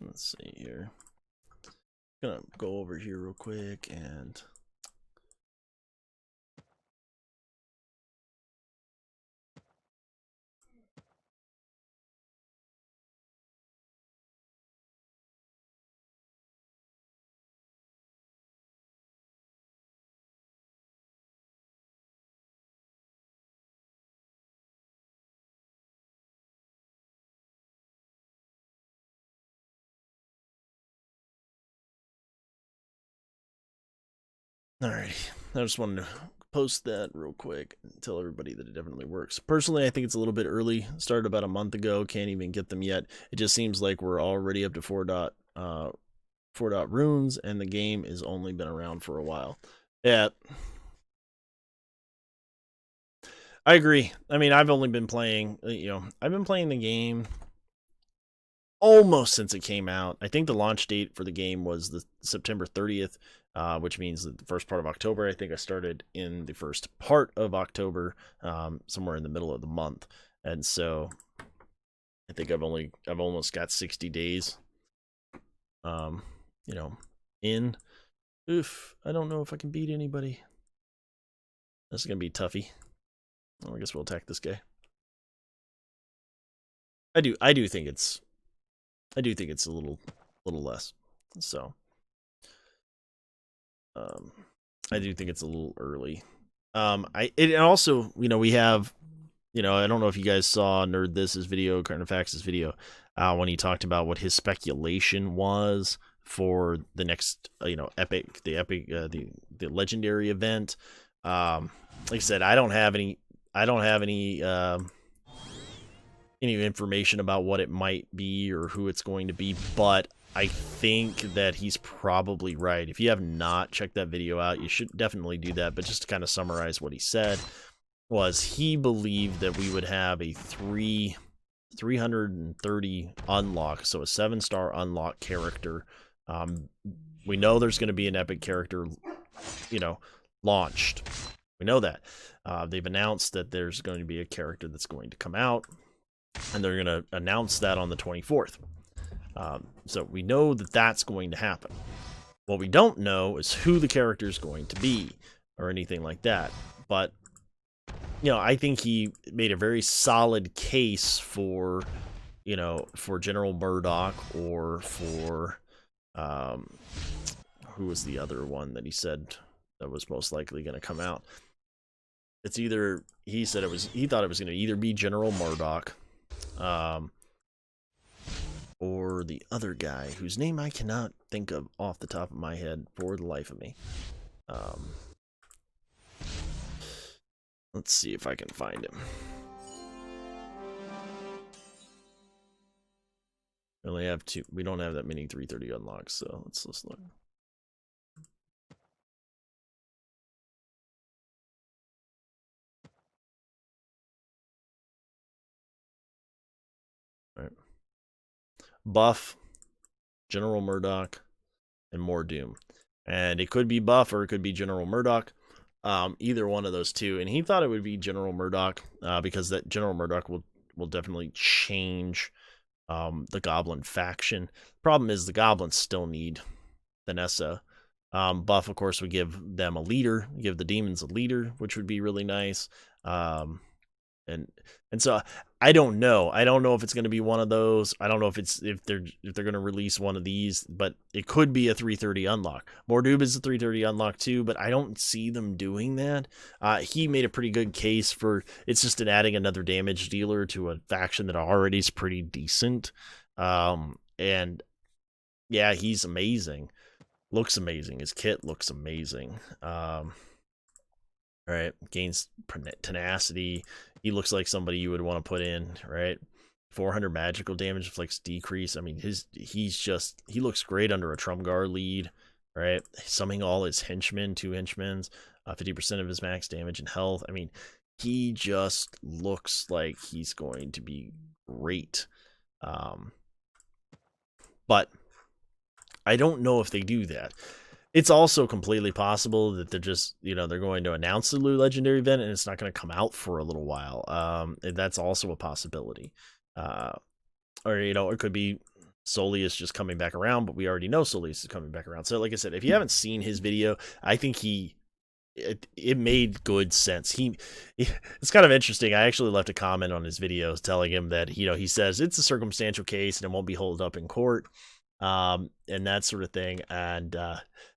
Let's see here. I'm gonna go over here real quick and Alrighty, I just wanted to post that real quick and tell everybody that it definitely works. Personally, I think it's a little bit early. Started about a month ago. Can't even get them yet. It just seems like we're already up to 4 runes, and the game has only been around for a while. Yeah, I agree. I mean, I've only been playing, I've been playing the game almost since it came out. I think the launch date for the game was the September 30th, which means the first part of October. I think I started in the first part of October, somewhere in the middle of the month. And so I think I've almost got 60 days, in. Oof, I don't know if I can beat anybody. This is going to be toughy. Well, I guess we'll attack this guy. I do think it's a little less. So I do think it's a little early. And also, we have, I don't know if you guys saw Nerd This's video, Carnifax's video, when he talked about what his speculation was for the next, the legendary event. Like I said, I don't have any information about what it might be or who it's going to be, but I think that he's probably right. If you have not checked that video out, you should definitely do that. But just to kind of summarize what he said, was he believed that we would have a 330 unlock, so a 7-star unlock character. We know there's going to be an epic character, launched. We know that. They've announced that there's going to be a character that's going to come out, and they're going to announce that on the 24th. So we know that that's going to happen. What we don't know is who the character is going to be or anything like that. But, I think he made a very solid case for General Murdoch, or for, who was the other one that he said that was most likely going to come out? It's either, he thought it was going to either be General Murdoch, or the other guy whose name I cannot think of off the top of my head for the life of me. Let's see if I can find him. We only have 2. We don't have that many 330 unlocks, so let's look. All right. Buff, General Murdoch, and more Doom. And it could be Buff or it could be General Murdoch. Either one of those two. And he thought it would be General Murdoch, because that General Murdoch will definitely change the Goblin faction. Problem is the Goblins still need Vanessa. Buff, of course, would give them a leader, give the demons a leader, which would be really nice. And so I don't know. I don't know if it's going to be one of those. I don't know if they're going to release one of these, but it could be a 330 unlock. Mordoub is a 330 unlock too, but I don't see them doing that. He made a pretty good case for it's just adding another damage dealer to a faction that already is pretty decent. And yeah, he's amazing. Looks amazing. His kit looks amazing. Right, gains tenacity. He looks like somebody you would want to put in, right? 400 magical damage, inflicts decrease. I mean, he looks great under a Trumgar lead, right? Summoning all his henchmen, 2 henchmen, 50% of his max damage and health. I mean, he just looks like he's going to be great. But I don't know if they do that. It's also completely possible that they're just, they're going to announce the new legendary event and it's not going to come out for a little while. That's also a possibility. Or, it could be Solius just coming back around, but we already know Solius is coming back around. So like I said, if you haven't seen his video, I think it made good sense. It's kind of interesting. I actually left a comment on his videos telling him that, he says it's a circumstantial case and it won't be held up in court. And that sort of thing. And,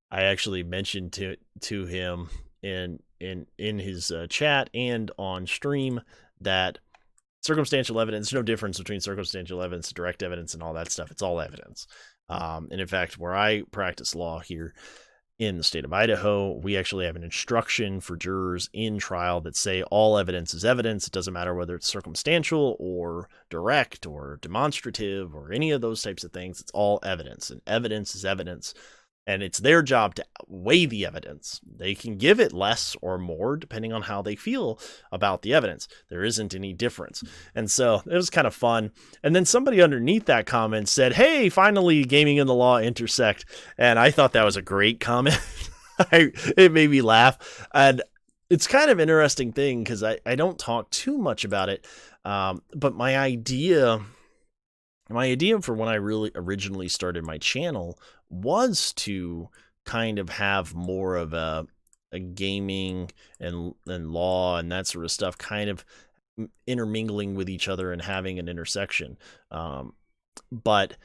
I actually mentioned to him in his chat and on stream that circumstantial evidence, no difference between circumstantial evidence, direct evidence, and all that stuff. It's all evidence. And in fact, where I practice law here, in the state of Idaho, we actually have an instruction for jurors in trial that say all evidence is evidence. It doesn't matter whether it's circumstantial or direct or demonstrative or any of those types of things. It's all evidence, and evidence is evidence. And it's their job to weigh the evidence. They can give it less or more depending on how they feel about the evidence. There isn't any difference. And so it was kind of fun. And then somebody underneath that comment said, "Hey, finally gaming and the law intersect." And I thought that was a great comment. It made me laugh. And it's kind of an interesting thing because I don't talk too much about it. But my idea for when I really originally started my channel was to kind of have more of a gaming and law and that sort of stuff kind of intermingling with each other and having an intersection. But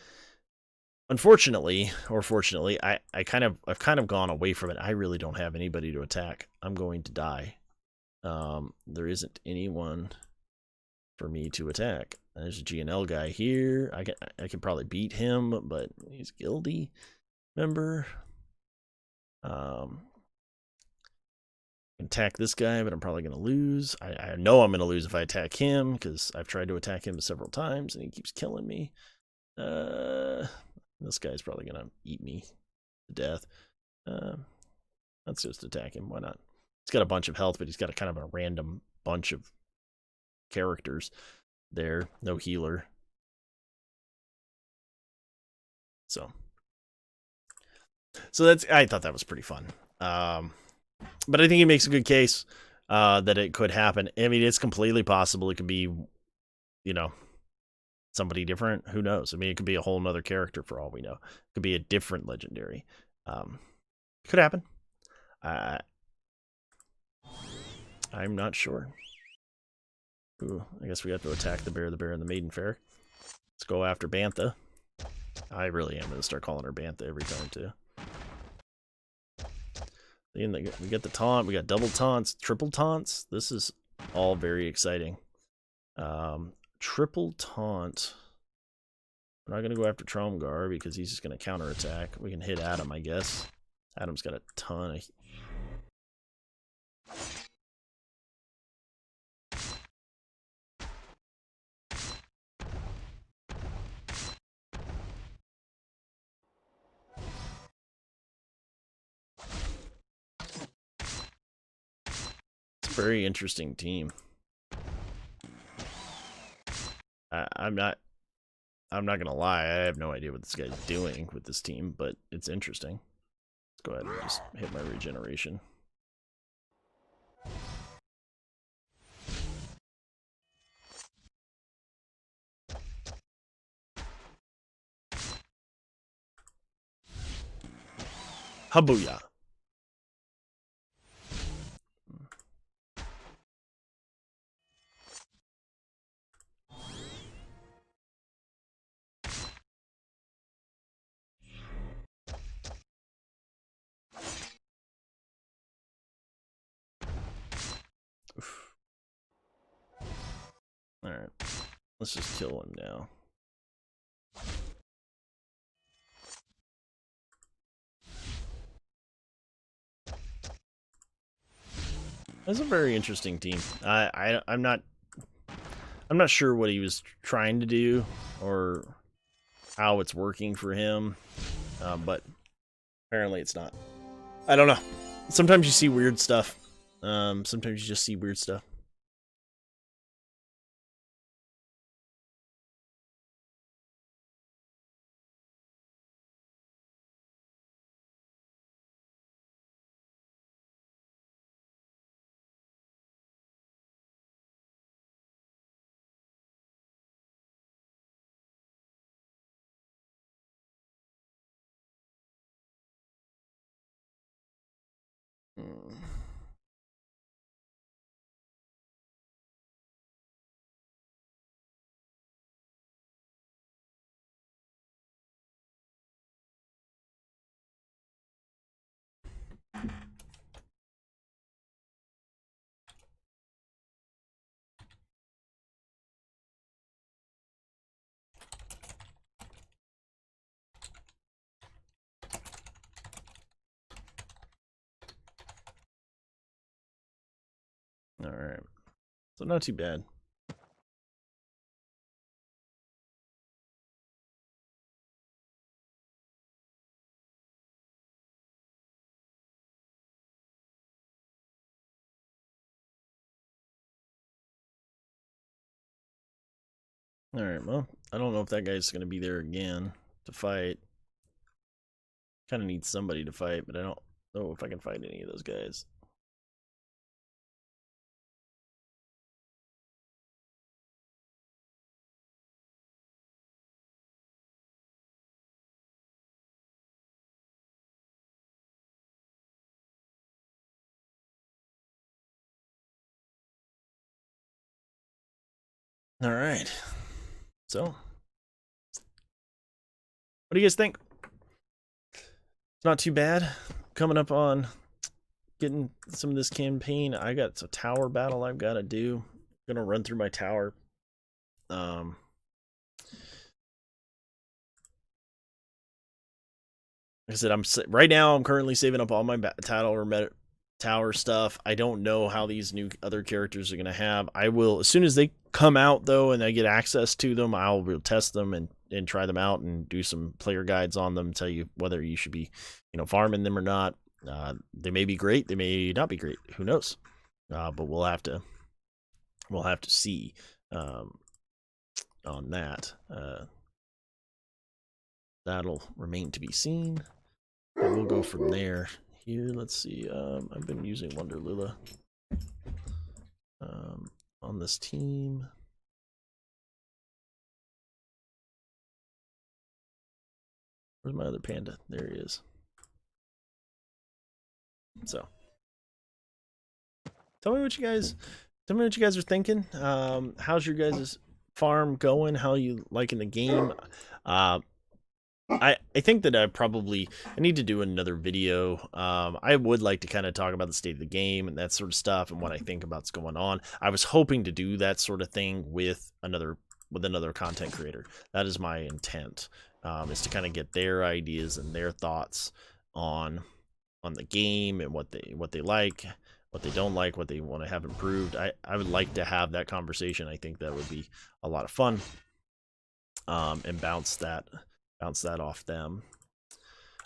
unfortunately, or fortunately, I've kind of gone away from it. I really don't have anybody to attack. I'm going to die. There isn't anyone for me to attack. There's a GNL guy here. I can probably beat him, but he's guilty member. Attack this guy, but I'm probably going to lose. I know I'm going to lose if I attack him because I've tried to attack him several times and he keeps killing me. This guy's probably going to eat me to death. Let's just attack him. Why not? He's got a bunch of health, but he's got a kind of a random bunch of characters there. No healer. So I thought that was pretty fun. But I think he makes a good case that it could happen. I mean, it's completely possible. It could be, somebody different. Who knows? I mean, it could be a whole nother character for all we know. It could be a different legendary. Could happen. I'm not sure. Ooh, I guess we have to attack the bear, and the maiden fair. Let's go after Bantha. I really am going to start calling her Bantha every time, too. We get the taunt. We got double taunts, triple taunts. This is all very exciting. Triple taunt. We're not going to go after Tromgar because he's just going to counterattack. We can hit Adam, I guess. Adam's got a ton of... Very interesting team. I'm not gonna lie, I have no idea what this guy's doing with this team, but it's interesting. Let's go ahead and just hit my regeneration. Habuya. Alright, let's just kill him now. That's a very interesting team. I'm not sure what he was trying to do or how it's working for him, but apparently it's not. I don't know. Sometimes you see weird stuff. Sometimes you just see weird stuff. All right. So not too bad. All right. Well, I don't know if that guy's going to be there again to fight. Kind of need somebody to fight, but I don't know if I can fight any of those guys. All right. So, what do you guys think? It's not too bad. Coming up on getting some of this campaign. I got a tower battle I've got to do. I'm gonna run through my tower. Like I said, right now I'm currently saving up all my tower stuff. I don't know how these new other characters are gonna have. I will, as soon as they come out though, and I get access to them, I'll test them and try them out and do some player guides on them. Tell you whether you should be, farming them or not. They may be great. They may not be great. Who knows? But we'll have to see on that. That'll remain to be seen. But we'll go from there. Here, let's see. I've been using Wonder Lula on this team. Where's my other panda? There he is. So, tell me what you guys are thinking. How's your guys' farm going? How you liking the game? I think that I need to do another video. I would like to kind of talk about the state of the game and that sort of stuff and what I think about what's going on. I was hoping to do that sort of thing with another content creator. That is my intent. Is to kind of get their ideas and their thoughts on the game and what they like, what they don't like, what they want to have improved. I would like to have that conversation. I think that would be a lot of fun. And bounce that off them.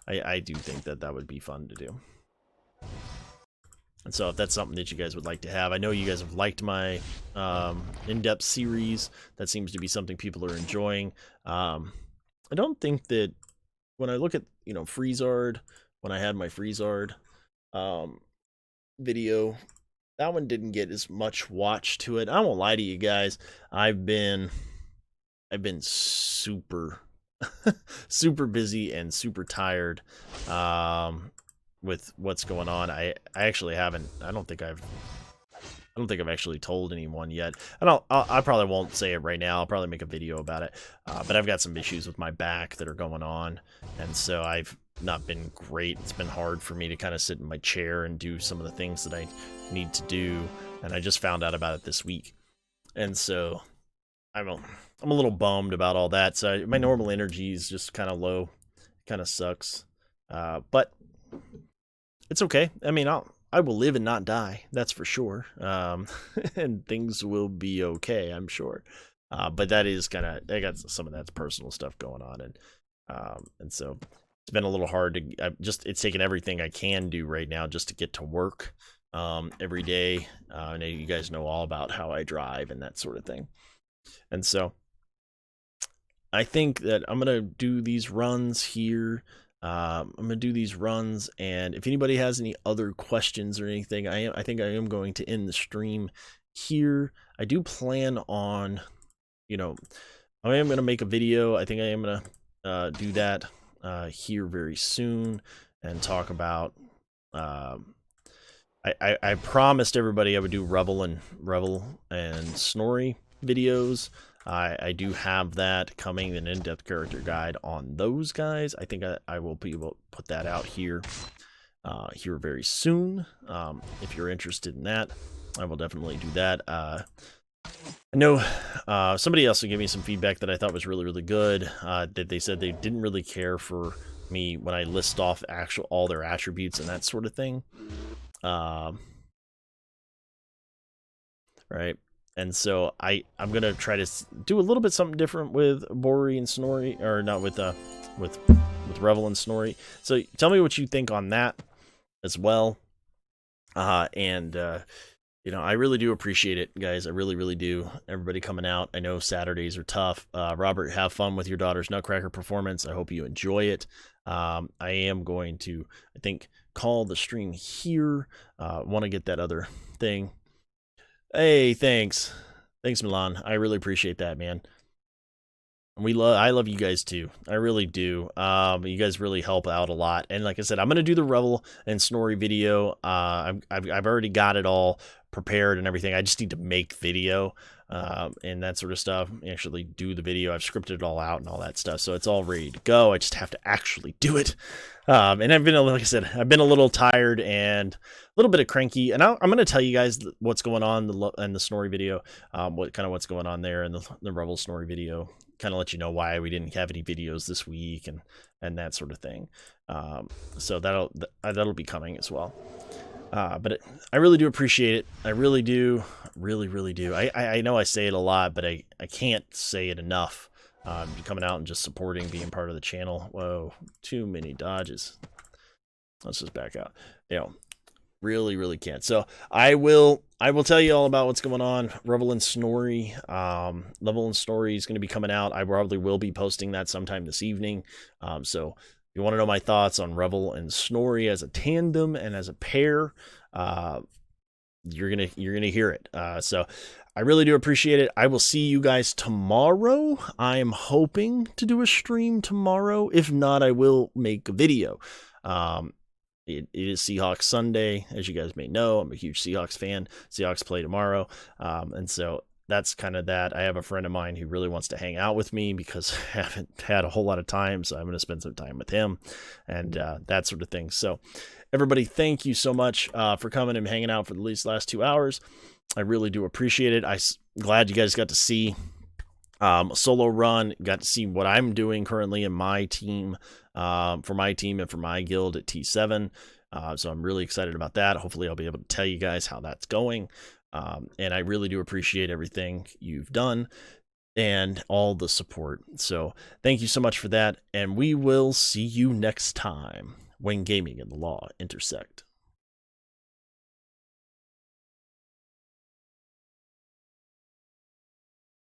I do think that would be fun to do. And so if that's something that you guys would like to have, I know you guys have liked my in-depth series. That seems to be something people are enjoying. I don't think that when I look at, Freezard, when I had my Freezard video, that one didn't get as much watch to it. I won't lie to you guys. I've been super super busy and super tired with what's going on. I actually haven't. I don't think I've actually told anyone yet. I probably won't say it right now. I'll probably make a video about it. But I've got some issues with my back that are going on, and so I've not been great. It's been hard for me to kind of sit in my chair and do some of the things that I need to do, and I just found out about it this week. And so I'm a little bummed about all that. So my normal energy is just kind of low. Kind of sucks. But it's okay. I mean, I will live and not die. That's for sure. And things will be okay, I'm sure. But that is I got some of that personal stuff going on. And so it's been a little hard to it's taken everything I can do right now just to get to work every day. I know you guys know all about how I drive and that sort of thing. And so I think that I'm going to do these runs here. I'm going to do these runs, and if anybody has any other questions or anything, I think I am going to end the stream here. I do plan on, I am going to make a video. I think I am going to do that here very soon and talk about, I promised everybody I would do Revel and Snorri videos. I do have that coming, an in-depth character guide on those guys. I think I will be able to put that out here very soon. If you're interested in that, I will definitely do that. I know somebody else gave me some feedback that I thought was really, really good. That they said they didn't really care for me when I list off all their attributes and that sort of thing. right? And so I'm gonna try to do a little bit something different with Bori and Snorri, or not with Revel and Snorri. So tell me what you think on that as well. You know, I really do appreciate it, guys. I really, really do. Everybody coming out. I know Saturdays are tough. Robert, have fun with your daughter's Nutcracker performance. I hope you enjoy it. I am going to, I think, call the stream here. Want to get that other thing. Hey, thanks. Thanks, Milan. I really appreciate that, man. I love you guys too. I really do. You guys really help out a lot. And like I said, I'm gonna do the Revel and Snorri video. I've already got it all prepared and everything. I just need to make video and that sort of stuff. Actually do the video. I've scripted it all out and all that stuff, so it's all ready to go. I just have to actually do it. And I've been, like I said, I've been a little tired and a little bit of cranky. And I'm going to tell you guys what's going on in the Snorri video, what's going on there in the Revel Snorri video. Kind of let you know why we didn't have any videos this week and that sort of thing. So that'll be coming as well. But I really do appreciate it. I really do. Really, really do. I know I say it a lot, but I can't say it enough. Coming out and just supporting, being part of the channel. Whoa, too many dodges. Let's just back out. You know, really, really can't. So I will tell you all about what's going on. Revel and Snorri. Revel and Snorri is going to be coming out. I probably will be posting that sometime this evening. So if you want to know my thoughts on Revel and Snorri as a tandem and as a pair, you're gonna hear it. So I really do appreciate it. I will see you guys tomorrow. I am hoping to do a stream tomorrow. If not, I will make a video. It is Seahawks Sunday, as you guys may know. I'm a huge Seahawks fan. Seahawks play tomorrow, and so that's kind of that. I have a friend of mine who really wants to hang out with me because I haven't had a whole lot of time, so I'm going to spend some time with him and that sort of thing. So everybody, thank you so much for coming and hanging out for the last 2 hours. I really do appreciate it. I'm glad you guys got to see solo run, got to see what I'm doing currently in my team, for my team and for my guild at T7. So I'm really excited about that. Hopefully I'll be able to tell you guys how that's going. And I really do appreciate everything you've done and all the support. So thank you so much for that. And we will see you next time when gaming and the law intersect.